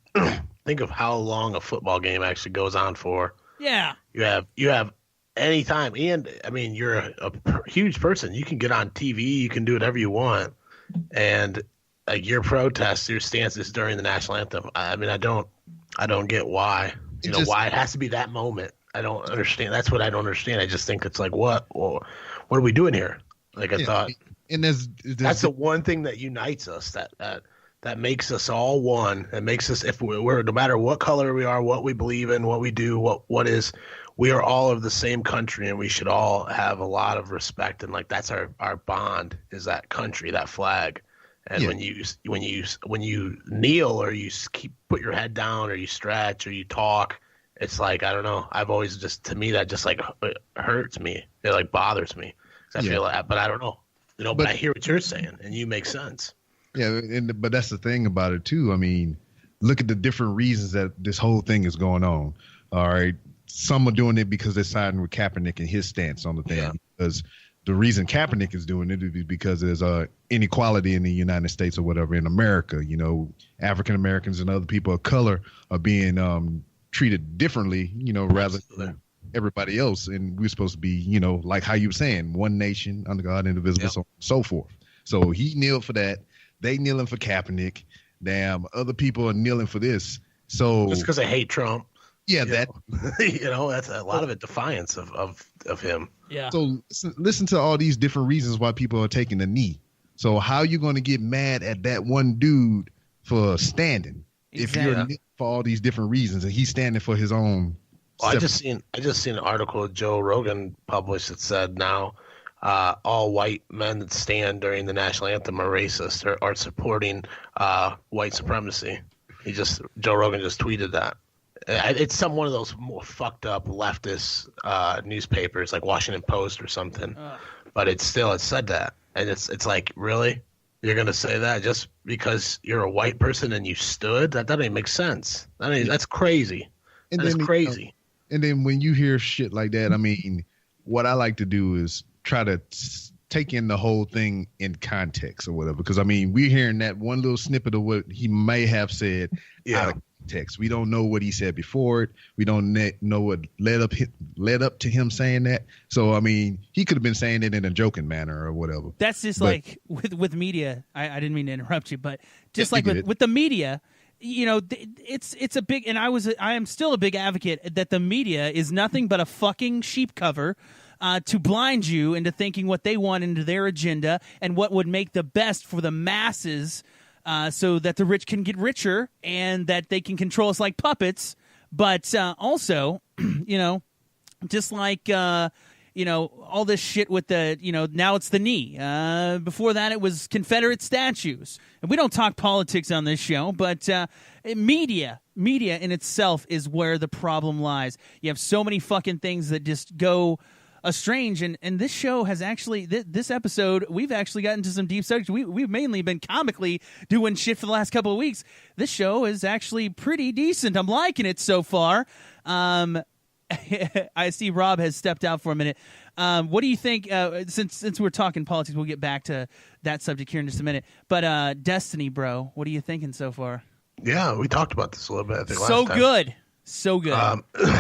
think of how long a football game actually goes on for. Yeah. You have any time. And I mean, you're a huge person. You can get on TV. You can do whatever you want. And like your protests, your stances during the national anthem. I mean, I don't get why. Why it has to be that moment. I don't understand. That's what I don't understand. I just think it's like, what? Well, what are we doing here? Like I thought. And that's the one thing that unites us. That makes us all one. That makes us, if we're no matter what color we are, what we believe in, what we do, what is, we are all of the same country and we should all have a lot of respect, and like that's our bond is that country, that flag. And when you kneel or you put your head down or you stretch or you talk, it's like, I don't know. I've always to me that just like it hurts me. It like bothers me. I feel like, but I don't know. But I hear what you're saying and you make sense. Yeah, but that's the thing about it too. I mean, look at the different reasons that this whole thing is going on. All right. Some are doing it because they're siding with Kaepernick and his stance on the thing. Yeah. Because the reason Kaepernick is doing it is because there's inequality in the United States or whatever in America. African Americans and other people of color are being treated differently, rather than everybody else. And we're supposed to be, like how you were saying, one nation under God, indivisible, so on and so forth. So he kneeled for that. They kneeling for Kaepernick. Damn, other people are kneeling for this. So just because I hate Trump. Yeah, that's a lot of it defiance of him. Yeah. So listen to all these different reasons why people are taking the knee. So how are you going to get mad at that one dude for standing if you're kneeling for all these different reasons and he's standing for his own? Well, I just seen an article Joe Rogan published that said now all white men that stand during the national anthem are racist or are supporting white supremacy. Joe Rogan just tweeted that. It's one of those more fucked up leftist newspapers like Washington Post or something, but it said that, and it's like, really, you're gonna say that just because you're a white person and you stood? That doesn't even make sense. That's crazy. That's crazy. And then when you hear shit like that, I mean, what I like to do is try to take in the whole thing in context or whatever, because I mean, we're hearing that one little snippet of what he may have said out of context. We don't know what he said before it. We don't know what led up to him saying that. So I mean, he could have been saying it in a joking manner or whatever. That's just like with media. I didn't mean to interrupt you, but just like with the media, it's a big, and I am still a big advocate that the media is nothing but a fucking sheep cover to blind you into thinking what they want into their agenda and what would make the best for the masses, so that the rich can get richer and that they can control us like puppets. But also, just like all this shit with the now it's the knee. Before that, it was Confederate statues. And we don't talk politics on this show, but media in itself is where the problem lies. You have so many fucking things that just go strange, and this show has actually this episode we've actually gotten to some deep subjects. We've mainly been comically doing shit for the last couple of weeks. This show is actually pretty decent. I'm liking it so far. I see Rob has stepped out for a minute. What do you think? Since we're talking politics, we'll get back to that subject here in just a minute. But Destiny, bro, what are you thinking so far? Yeah, we talked about this a little bit, I think, last time. So good.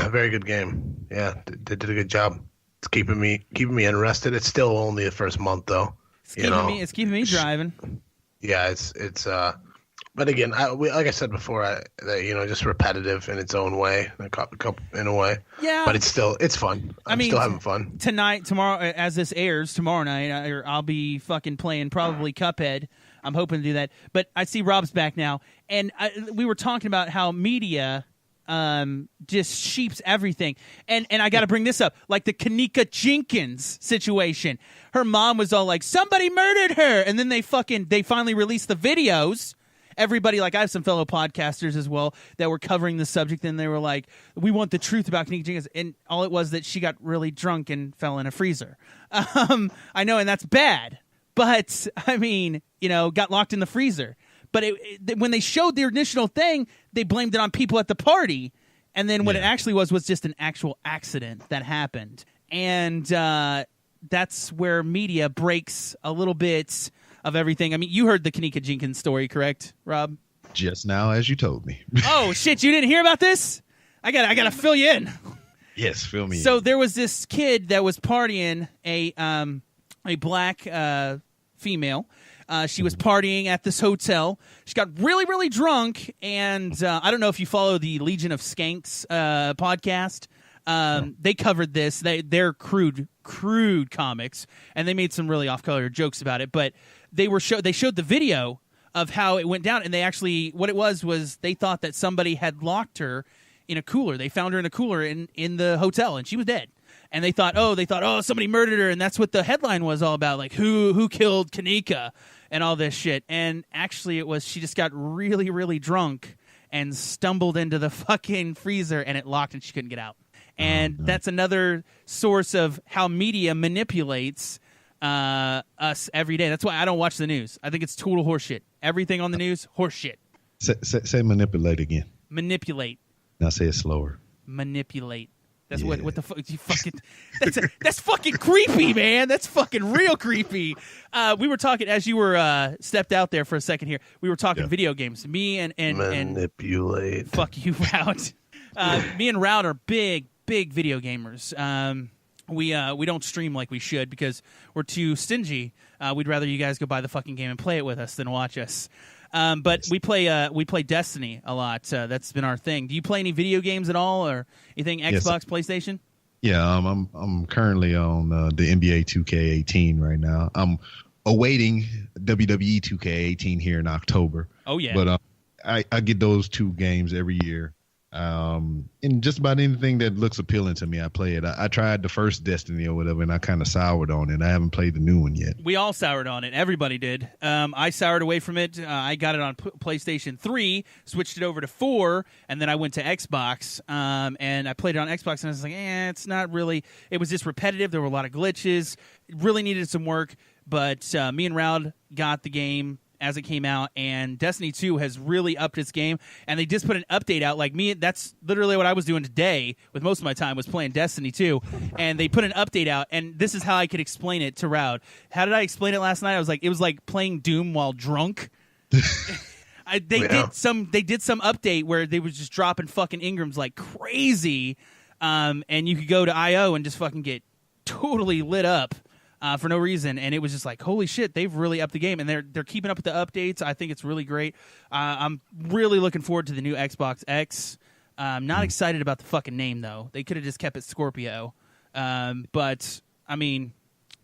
Very good game. Yeah, they did a good job. It's keeping me interested. It's still only the first month though. It's keeping me driving. Yeah, it's but again, like I said before, just repetitive in its own way, in a way. Yeah, but it's fun. I'm still having fun. Tomorrow, as this airs tomorrow night, I'll be fucking playing probably Cuphead. I'm hoping to do that. But I see Rob's back now, and we were talking about how media just sheeps everything, and I got to bring this up, like the Kanika Jenkins situation. Her mom was all like, somebody murdered her, and then they finally released the videos. Everybody, like I have some fellow podcasters as well that were covering the subject, and they were like, we want the truth about Kanika Jenkins, and all it was that she got really drunk and fell in a freezer. I know, and that's bad, but I mean, got locked in the freezer. But when they showed their initial thing, they blamed it on people at the party. And then what it actually was just an actual accident that happened. And that's where media breaks a little bit of everything. I mean, you heard the Kanika Jenkins story, correct, Rob? Just now, as you told me. Oh, shit, you didn't hear about this? I gotta fill you in. Yes, fill me in. So there was this kid that was partying, a black female. She was partying at this hotel. She got really, really drunk, and I don't know if you follow the Legion of Skanks podcast. They covered this. They're crude comics, and they made some really off-color jokes about it. But they showed the video of how it went down, and they actually, what it was they thought that somebody had locked her in a cooler. They found her in a cooler in the hotel, and she was dead. And they thought, somebody murdered her, and that's what the headline was all about, like who killed Kanika and all this shit. And actually, it was she just got really, really drunk and stumbled into the fucking freezer, and it locked, and she couldn't get out. And that's another source of how media manipulates us every day. That's why I don't watch the news. I think it's total horseshit. Everything on the news, horseshit. Say manipulate again. Manipulate. Now say it slower. Manipulate. That's what the fuck you fucking. That's fucking creepy, man. That's fucking real creepy. We were talking as you were stepped out there for a second here. We were talking video games. Me and manipulate. Fuck you, Rout. Me and Rout are big video gamers. We don't stream like we should because we're too stingy. We'd rather you guys go buy the fucking game and play it with us than watch us. But we play Destiny a lot. That's been our thing. Do you play any video games at all, or anything Xbox, PlayStation? Yeah, I'm currently on the NBA 2K18 right now. I'm awaiting WWE 2K18 here in October. Oh yeah, but I get those two games every year. And just about anything that looks appealing to me, I play it. I tried the first Destiny or whatever, and I kind of soured on it. I haven't played the new one yet. We all soured on it. Everybody did. I soured away from it. I got it on PlayStation 3, switched it over to 4, and then I went to Xbox. And I played it on Xbox, and I was like, it's not really. It was just repetitive. There were a lot of glitches. It really needed some work. But me and Raud got the game as it came out, and Destiny 2 has really upped its game, and they just put an update out. Like me, that's literally what I was doing today with most of my time was playing Destiny 2, and they put an update out, and this is how I could explain it to Raud. How did I explain it last night? I was like, it was like playing Doom while drunk. They did some update where they was just dropping fucking Ingrams like crazy, and you could go to IO and just fucking get totally lit up. For no reason, and it was just like, holy shit, they've really upped the game, and they're keeping up with the updates. I think it's really great. I'm really looking forward to the new Xbox X. I'm not excited about the fucking name though. They could have just kept it Scorpio. But I mean,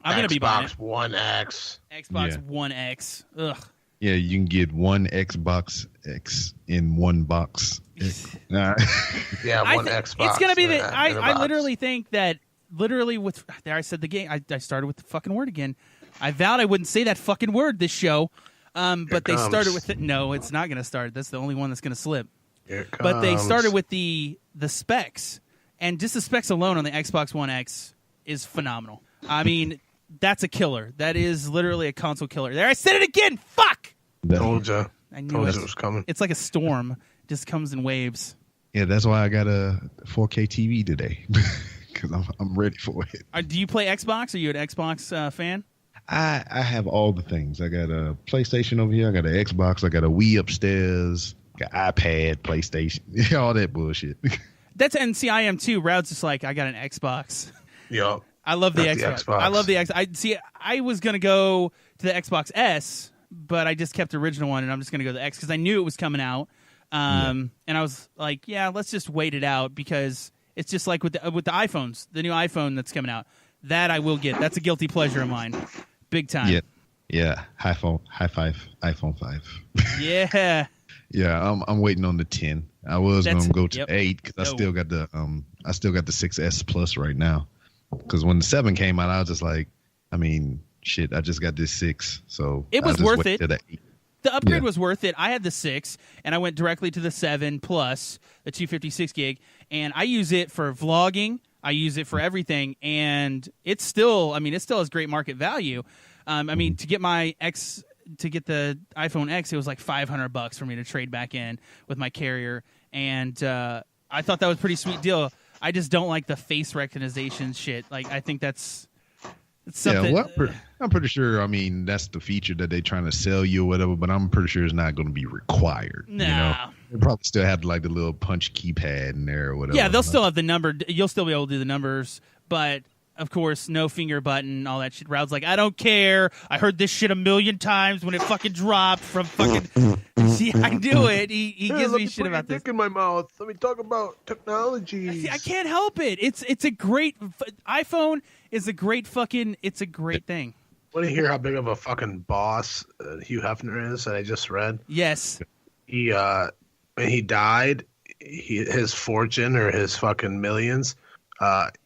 I'm gonna be buying it. Xbox One X. Xbox One X. Ugh. Yeah, you can get one Xbox X in one box. Yeah, one Xbox. It's gonna be the. I literally think that. Literally, there I said the game. I started with the fucking word again. I vowed I wouldn't say that fucking word this show, but they started with it. No, it's not going to start. That's the only one that's going to slip. Here it comes. But they started with the specs, and just the specs alone on the Xbox One X is phenomenal. I mean, that's a killer. That is literally a console killer. There, I said it again. Fuck. Told you. I knew it was coming. It's like a storm. It just comes in waves. Yeah, that's why I got a 4K TV today. Because I'm ready for it. Do you play Xbox? Are you an Xbox fan? I have all the things. I got a PlayStation over here. I got an Xbox. I got a Wii upstairs. Got iPad, PlayStation, all that bullshit. I am too. Raud's just like, I got an Xbox. Yup. I love the Xbox. I love the Xbox. I was gonna go to the Xbox S, but I just kept the original one, and I'm just gonna go to the X because I knew it was coming out. And I was like, let's just wait it out because. It's just like with the iPhones, the new iPhone that's coming out. That I will get. That's a guilty pleasure of mine, big time. Yeah. High five, iPhone 5. Yeah. Yeah, I'm waiting on the 10. I was gonna go to 8 because I still got the 6S Plus right now. Because when the 7 came out, I was just like, I mean, shit, I just got this 6, so it was worth it. The upgrade Yeah. was worth it. I had the 6, and I went directly to the 7 plus the 256 gig, and I use it for vlogging. I use it for everything, and it still has great market value. I mean, to get the iPhone X, it was like $500 for me to trade back in with my carrier, and I thought that was a pretty sweet deal. I just don't like the face recognition shit. Like, I think that's something. Yeah, well, I'm pretty sure. I mean, that's the feature that they're trying to sell you or whatever. But I'm pretty sure it's not going to be required. Nah. You know? They probably still have like the little punch keypad in there or whatever. Yeah, they'll still have the number. You'll still be able to do the numbers, but of course, no finger button, all that shit. Raud's like, I don't care. I heard this shit a million times when it fucking dropped from fucking. See, I do it. He gives me shit about this. Dick in my mouth. Let me talk about technology. I can't help it. It's a great iPhone is a great fucking. It's a great thing. Want to hear how big of a fucking boss Hugh Hefner is? That I just read. Yes. He when he died, his fortune or his fucking millions,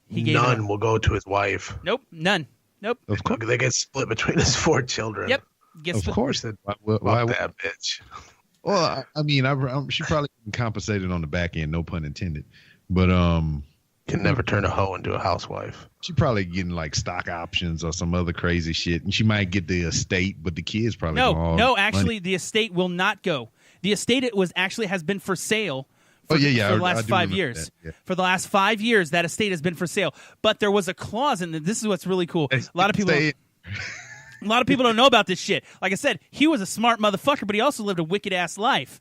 He gave it none up. will go to his wife. Nope, none. Nope. Of course. They get split between his 4 children. Yep. Guess Of course. Said, Why, Fuck that bitch. well, I mean, she probably compensated on the back end, no pun intended. But Can never turn a hoe into a housewife. she probably getting like stock options or some other crazy shit, and she might get the estate, but the kids probably gonna all No. money. Actually, the estate will not go. The estate has been for sale. For, Oh, yeah, for I the last do 5 remember years. that, yeah. For the last 5 years, that estate has been for sale. But there was a clause in this is what's really cool. A lot of people. A lot of people don't know about this shit. Like I said, he was a smart motherfucker, but he also lived a wicked ass life.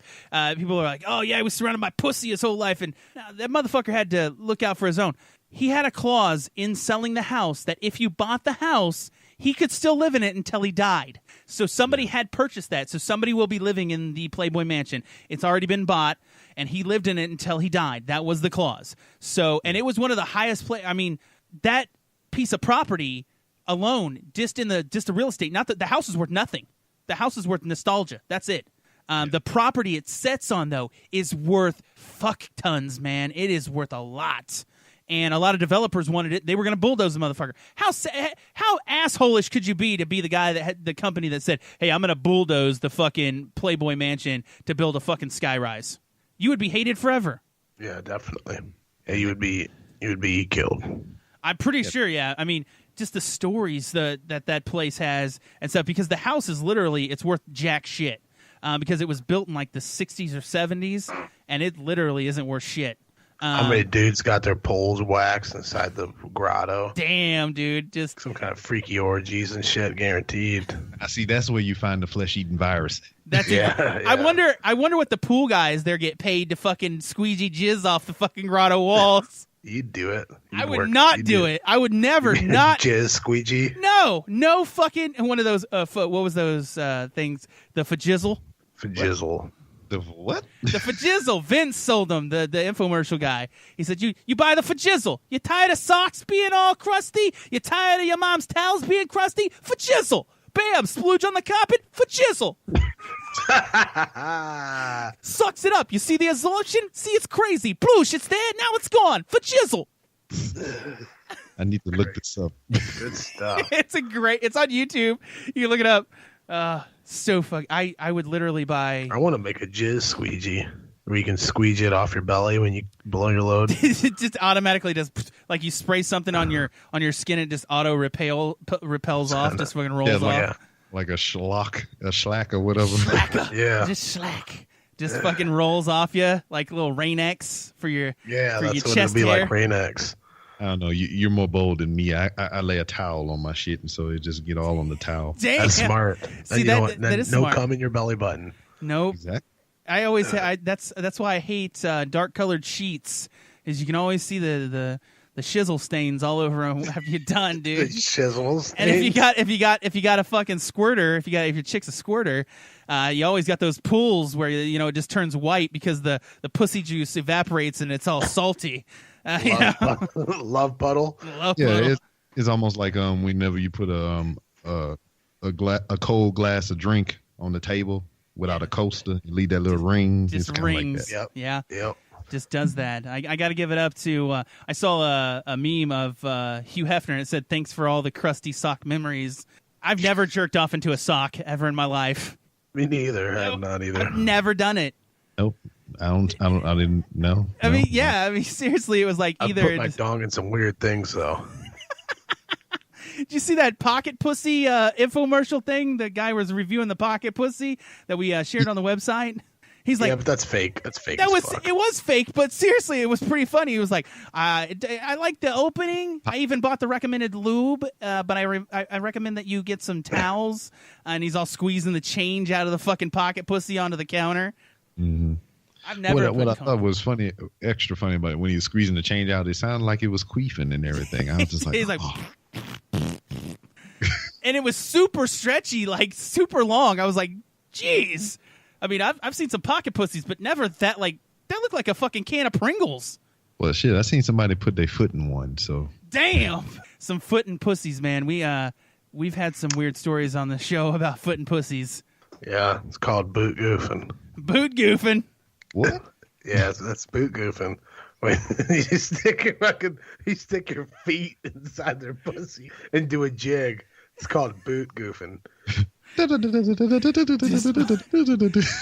People are like, "Oh yeah, he was surrounded by pussy his whole life," and that motherfucker had to look out for his own. He had a clause in selling the house that if you bought the house, he could still live in it until he died. So somebody had purchased that. So somebody will be living in the Playboy Mansion. It's already been bought, and he lived in it until he died. That was the clause. So, and it was one of the highest I mean, that piece of property alone, just the real estate. Not that the house is worth nothing. The house is worth nostalgia. That's it. The property it sets on though is worth fuck tons, man. It is worth a lot. And a lot of developers wanted it. They were going to bulldoze the motherfucker. How assholish could you be to be the guy that had the company that said, "Hey, I'm going to bulldoze the fucking Playboy Mansion to build a fucking skyrise"? You would be hated forever. Yeah, definitely. Yeah, you would be killed. I'm pretty sure. Yeah, I mean, just the stories that place has and stuff. Because the house is literally it's worth jack shit. Because it was built in like the 60s or 70s, and it literally isn't worth shit. How many dudes got their poles waxed inside the grotto? Damn, dude, just Some kind of freaky orgies and shit, guaranteed. I see. That's where you find the flesh-eating virus. that's Yeah, it. yeah. I wonder what the pool guys there get paid to fucking squeegee jizz off the fucking grotto walls. You'd do it. I would not do it. I would never not. Jizz squeegee. No fucking one of those. What was those things? The fajizzle. Fajizzle. The what? The fajizzle. Vince sold them. The infomercial guy. He said, "You buy the fajizzle. You tired of socks being all crusty? You tired of your mom's towels being crusty? Fajizzle. Bam! Splooge on the carpet. Fajizzle. Sucks it up. You see the absorption? See, it's crazy. Bloosh, it's there. Now it's gone. Fajizzle. I need to look this up. Good stuff. It's on YouTube. You can look it up. So fuck. I would literally buy. I want to make a jizz squeegee where you can squeegee it off your belly when you blow your load. It just automatically does, like you spray something on your skin, it just auto repels off, just fucking rolls off. Yeah, like a schlack or whatever. Yeah. Just slack, just fucking rolls off you like little Rain-X for your Yeah, for that's your what chest it'd be hair. like Rain-X. I don't know. You're more bold than me. I lay a towel on my shit, and so it just get all on the towel. Damn, That's smart. See, Then that is no smart. cum in your belly button. Nope. Exactly. I always that's why I hate dark colored sheets. Is you can always see the shizzle stains all over them. What have you done, The dude? shizzles. And if you got a fucking squirter, if your chick's a squirter, you always got those pools where it just turns white because the pussy juice evaporates and it's all salty. Love puddle. Yeah, it's almost like whenever you put a cold glass of drink on the table without a coaster, you leave that little ring. just it's kinda rings. like that. Yeah. Yep. Just does that. I got to give it up to. I saw a meme of Hugh Hefner. And it said, "Thanks for all the crusty sock memories." I've never jerked off into a sock ever in my life. Me neither. I have not either. I've never done it. Nope. I didn't know. I mean, yeah. I mean, seriously, it was like I either. put my dong in some weird things though. Did you see that pocket pussy infomercial thing? The guy was reviewing the pocket pussy that we shared on the website. He's like, Yeah, but that's fake. That's fake. that as was fuck. it was fake, but seriously, it was pretty funny. He was like, I like the opening. I even bought the recommended lube, but I recommend that you get some towels. And he's all squeezing the change out of the fucking pocket pussy onto the counter. Mm-hmm. I've never. What I thought was funny, extra funny about it, when he was squeezing the change out, it sounded like it was queefing and everything. I was just like, He's like, oh. and it was super stretchy, like super long. I was like, jeez. I mean, I've seen some pocket pussies, but never that like that looked like a fucking can of Pringles. Well, shit, I seen somebody put their foot in one, so. Damn, some foot and pussies, man. We've had some weird stories on the show about foot and pussies. Yeah, it's called boot goofing. Boot goofing. What? Yeah, that's boot goofing. When you stick your feet inside their pussy and do a jig. It's called boot goofing.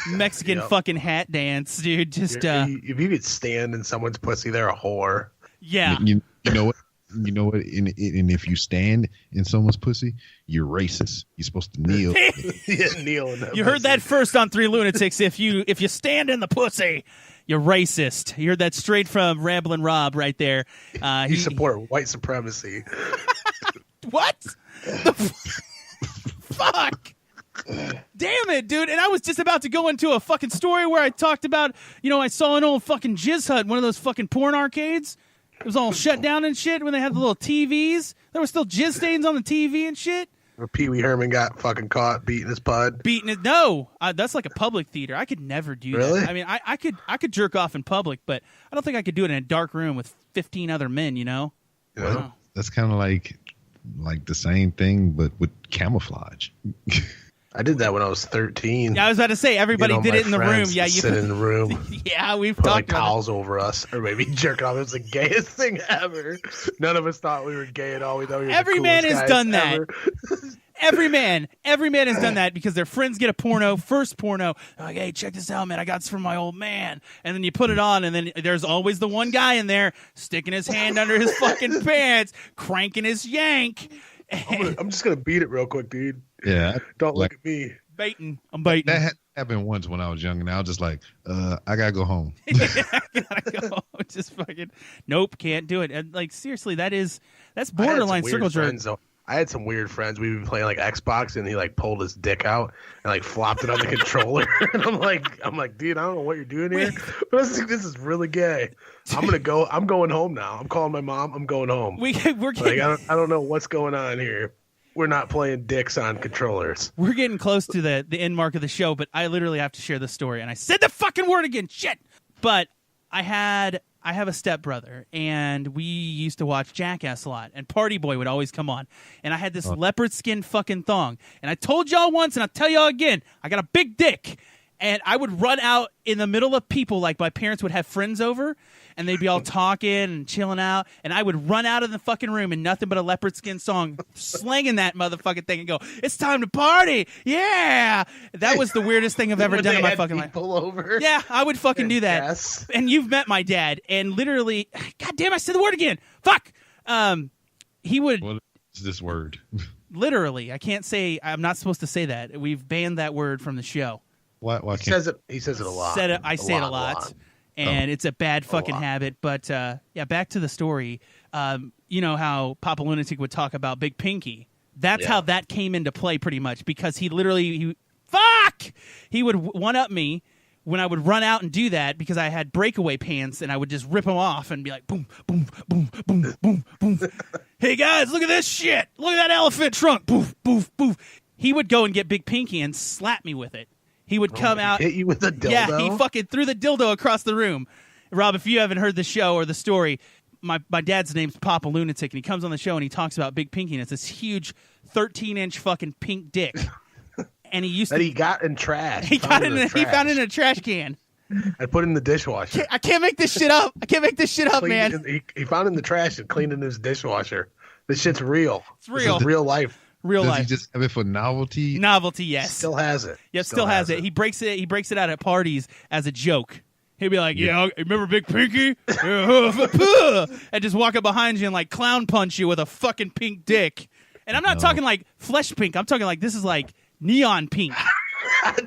Mexican fucking hat dance, dude. Just if you could stand in someone's pussy, they're a whore. Yeah. You know what? You know what? And if you stand in someone's pussy, you're racist. You're supposed to kneel. Yeah, kneel in that You heard that first on Three Lunatics. If you stand in the pussy, you're racist. You heard that straight from Ramblin' Rob right there. You support white supremacy. What? Fuck. Damn it, dude. And I was just about to go into a fucking story where I talked about, I saw an old fucking jizz hut, one of those fucking porn arcades. It was all shut down and shit when they had the little TVs. There were still jizz stains on the TV and shit. Where Pee Wee Herman got fucking caught beating his bud. No, that's like a public theater. I could never do really? that. I mean, I could jerk off in public, but I don't think I could do it in a dark room with 15 other men, Well, that's kind of like the same thing, but with camouflage. I did that when I was 13. Yeah, I was about to say everybody did it in the room. Yeah, you sit in the room. Yeah, we've put talked about towels over us, or maybe jerk off. It was the gayest thing ever. None of us thought we were gay at all. We thought we were Every the man coolest has guys done ever. that. Every man has done that because their friends get a first porno. They're like, hey, check this out, man. I got this from my old man. And then you put it on, and then there's always the one guy in there sticking his hand under his fucking pants, cranking his yank. I'm just going to beat it real quick, dude. Yeah. Don't look at me. I'm baiting. That happened once when I was young, and I was just like, I gotta go home. I gotta go. Just fucking nope, can't do it. And like seriously, that's borderline circle jerk. I had some weird friends. We would play like Xbox, and he like pulled his dick out and like flopped it on the controller. And I'm like, dude, I don't know what you're doing here, but this is really gay. I'm going home now. I'm calling my mom. I'm going home. We're getting, like, I don't know what's going on here. We're not playing dicks on controllers. We're getting close to the end mark of the show, but I literally have to share this story. And I said the fucking word again. Shit. But I have a stepbrother, and we used to watch Jackass a lot, and Party Boy would always come on. And I had this leopard skin fucking thong. And I told y'all once, and I'll tell y'all again, I got a big dick. And I would run out in the middle of people, like my parents would have friends over, and they'd be all talking and chilling out, and I would run out of the fucking room in nothing but a leopard skin song, slanging that motherfucking thing and go, it's time to party, yeah! That was the weirdest thing I've ever done in my fucking life. Over yeah, I would fucking do that. Yes. And you've met my dad, and literally, God damn, I said the word again. Fuck! He would... What is this word? Literally, I can't say, I'm not supposed to say that. We've banned that word from the show. Why he can't says it a lot. I say it a lot. And it's a bad fucking habit. But, yeah, back to the story. You know how Papa Lunatic would talk about Big Pinky. That's how that came into play pretty much, because he literally he would one-up me when I would run out and do that, because I had breakaway pants, and I would just rip them off and be like, boom, boom, boom, boom, boom, boom. Hey, guys, look at this shit. Look at that elephant trunk. Boof, boof, boof. He would go and get Big Pinky and slap me with it. He would come out. Hit you with a dildo? Yeah, he fucking threw the dildo across the room. Rob, if you haven't heard the show or the story, my dad's name's Papa Lunatic, and he comes on the show and he talks about Big Pinky, and it's this huge 13-inch fucking pink dick. And he used that to... he got in trash. He found it in a trash can. I put it in the dishwasher. I can't make this shit up. Man. He found it in the trash and cleaned it in his dishwasher. This shit's real. It's real. This is real life. Real Does life. he just have it for novelty? Novelty, yes. Still has it. Yep, still has it. He breaks it out at parties as a joke. He'd be like, yeah, remember Big Pinky? And just walk up behind you and like clown punch you with a fucking pink dick. And I'm not talking like flesh pink. I'm talking like this is like neon pink.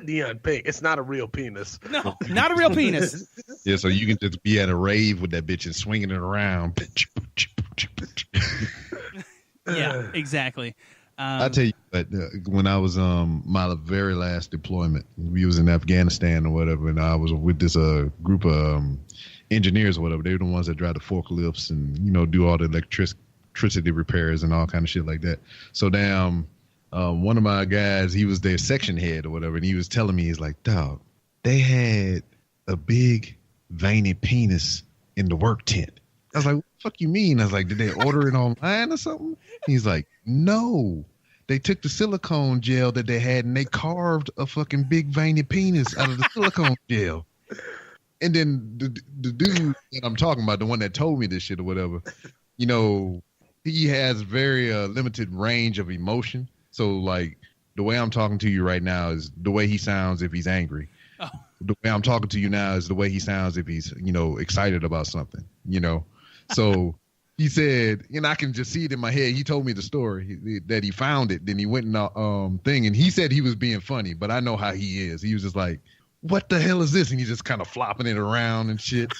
Neon pink. It's not a real penis. No, not a real penis. Yeah, so you can just be at a rave with that bitch and swinging it around. Yeah, exactly. I tell you, but when I was my very last deployment, we was in Afghanistan or whatever, and I was with this group of engineers or whatever. They were the ones that drive the forklifts and do all the electricity repairs and all kind of shit like that. So one of my guys, he was their section head or whatever, and he was telling me, he's like, dog, they had a big veiny penis in the work tent. I was like, what the fuck you mean? I was like, did they order it online or something? He's like, no. They took the silicone gel that they had and they carved a fucking big veiny penis out of the silicone gel. And then the dude that I'm talking about, the one that told me this shit or whatever, you know, he has very limited range of emotion. So like the way I'm talking to you right now is the way he sounds if he's angry. Oh. The way I'm talking to you now is the way he sounds if he's, you know, excited about something, you know. So he said, and I can just see it in my head. He told me the story that he found it. Then he went in the thing, and he said he was being funny, but I know how he is. He was just like, what the hell is this? And he's just kind of flopping it around and shit.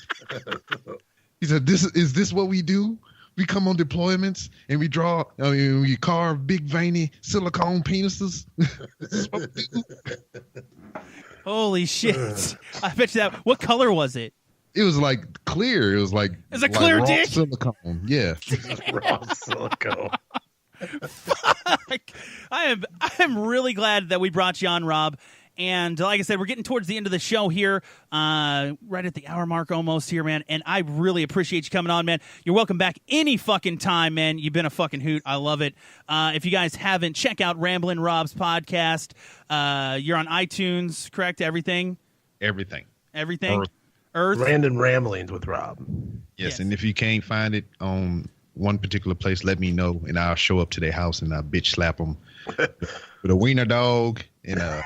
He said, is this what we do? We come on deployments and we carve big veiny silicone penises. This is what we do. Holy shit. I bet you that. What color was it? It was like clear. It was like a clear raw dick? silicone. Yeah. Raw silicone. Fuck. I am really glad that we brought you on, Rob. And like I said, we're getting towards the end of the show here, right at the hour mark almost here, man. And I really appreciate you coming on, man. You're welcome back any fucking time, man. You've been a fucking hoot. I love it. If you guys haven't, check out Ramblin' Rob's podcast. You're on iTunes, correct? Everything? Everything. Earth. Random Ramblings with Rob. Yes, and if you can't find it on one particular place, let me know, and I'll show up to their house and I'll bitch slap them with a wiener dog and a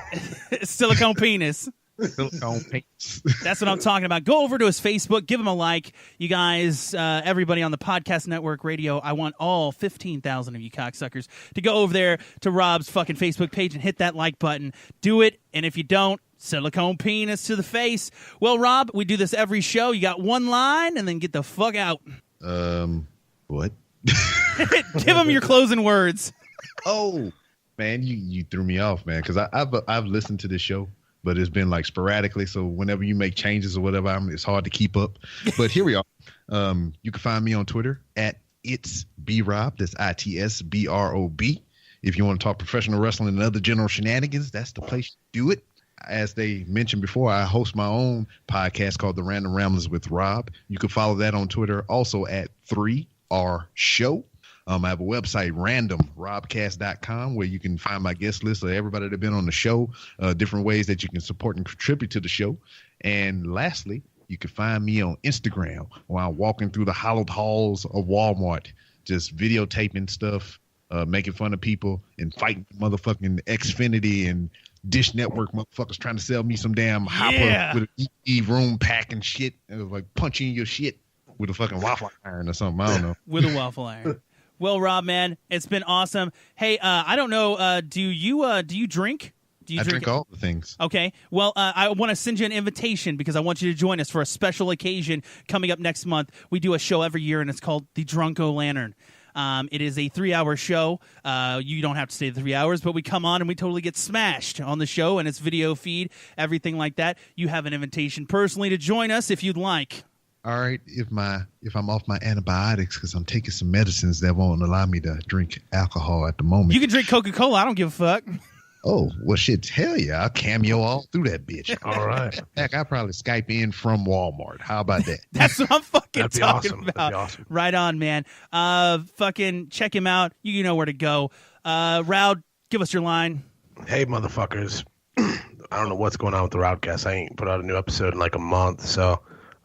silicone penis. Silicone penis. That's what I'm talking about. Go over to his Facebook, give him a like. You guys, everybody on the Podcast Network Radio, I want all 15,000 of you cocksuckers to go over there to Rob's fucking Facebook page and hit that like button. Do it, and if you don't, silicone penis to the face. Well, Rob, we do this every show. You got one line, and then get the fuck out. What? Give him your closing words. Oh, man, you threw me off, man, because I've listened to this show, but it's been like sporadically. So whenever you make changes or whatever, it's hard to keep up. But here we are. You can find me on Twitter at It's B Rob. That's ITSBROB. If you want to talk professional wrestling and other general shenanigans, that's the place to do it. As they mentioned before, I host my own podcast called The Random Ramblers with Rob. You can follow that on Twitter, also at 3R Show. I have a website, randomrobcast.com, where you can find my guest list of everybody that's been on the show, different ways that you can support and contribute to the show. And lastly, you can find me on Instagram while I'm walking through the hallowed halls of Walmart, just videotaping stuff, making fun of people and fighting motherfucking Xfinity and Dish Network motherfuckers trying to sell me some damn hopper with an EE room pack and shit. And it was like punching your shit with a fucking waffle iron or something. I don't know. With a waffle iron. Well, Rob, man, it's been awesome. Hey, I don't know. Do you drink? I drink all the things. Okay. Well, I want to send you an invitation because I want you to join us for a special occasion coming up next month. We do a show every year, and it's called the Drunko Lantern. It is a 3-hour show. You don't have to stay the 3 hours, but we come on and we totally get smashed on the show, and it's video feed, everything like that. You have an invitation personally to join us if you'd like. All right, if I'm off my antibiotics because I'm taking some medicines that won't allow me to drink alcohol at the moment. You can drink Coca-Cola. I don't give a fuck. Oh, well, shit, hell yeah. I'll cameo all through that bitch. All right. Heck, I'll probably Skype in from Walmart. How about that? That's what I'm fucking talking awesome. about. That'd be awesome. Right on, man. Fucking check him out. You know where to go. Roud, give us your line. Hey, motherfuckers. I don't know what's going on with the Roudcast. I ain't put out a new episode in like a month, so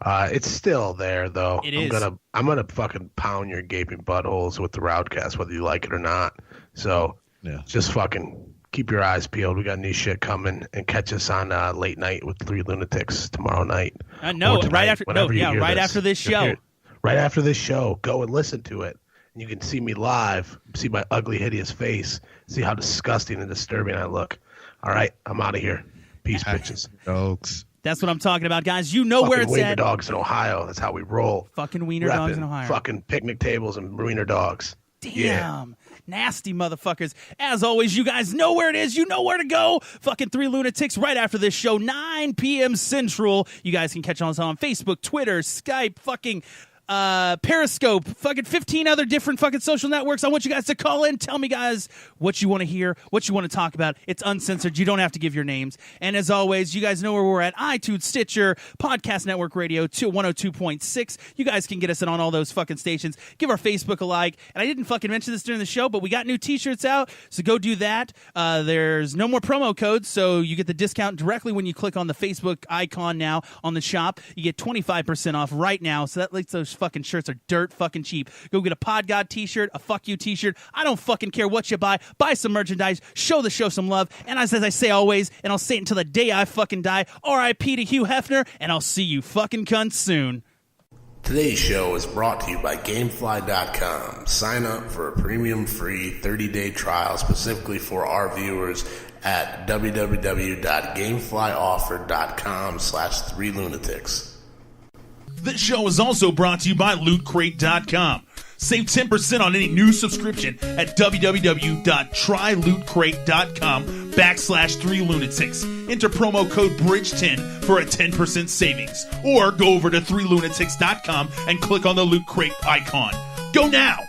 it's still there, though. It is. I'm gonna fucking pound your gaping buttholes with the Roudcast, whether you like it or not. So just fucking keep your eyes peeled. We got new shit coming, and catch us on Late Night with 3 Lunatics tomorrow night. Right after this show. Right after this show, go and listen to it. And you can see me live, see my ugly, hideous face, see how disgusting and disturbing I look. All right, I'm out of here. Peace, bitches. Dogs. That's what I'm talking about, guys. You know where it's wiener at. Dogs in Ohio. That's how we roll. Fucking wiener dogs in Ohio. Fucking picnic tables and wiener dogs. Damn. Yeah. Nasty motherfuckers. As always, you guys know where it is. You know where to go. Fucking 3 Lunatics right after this show, 9 p.m. Central. You guys can catch us on Facebook, Twitter, Skype, fucking Periscope, fucking 15 other different fucking social networks. I want you guys to call in. Tell me, guys, what you want to hear, what you want to talk about. It's uncensored. You don't have to give your names. And as always, you guys know where we're at. iTunes, Stitcher, Podcast Network Radio, 102.6. You guys can get us in on all those fucking stations. Give our Facebook a like. And I didn't fucking mention this during the show, but we got new t-shirts out, so go do that. There's no more promo codes, so you get the discount directly when you click on the Facebook icon now on the shop. You get 25% off right now, so that makes those fucking shirts are dirt fucking cheap. Go get a Pod God t-shirt, a Fuck You t-shirt. I don't fucking care what you buy. Buy some merchandise. Show the show some love. And as I say always, and I'll say it until the day I fucking die, R.I.P. to Hugh Hefner, and I'll see you fucking cunts soon. Today's show is brought to you by Gamefly.com. Sign up for a premium free 30-day trial specifically for our viewers at www.gameflyoffer.com/3lunatics. This show is also brought to you by LootCrate.com. Save 10% on any new subscription at www.trylootcrate.com/3lunatics. Enter promo code BRIDGE10 for a 10% savings. Or go over to 3lunatics.com and click on the Loot Crate icon. Go now!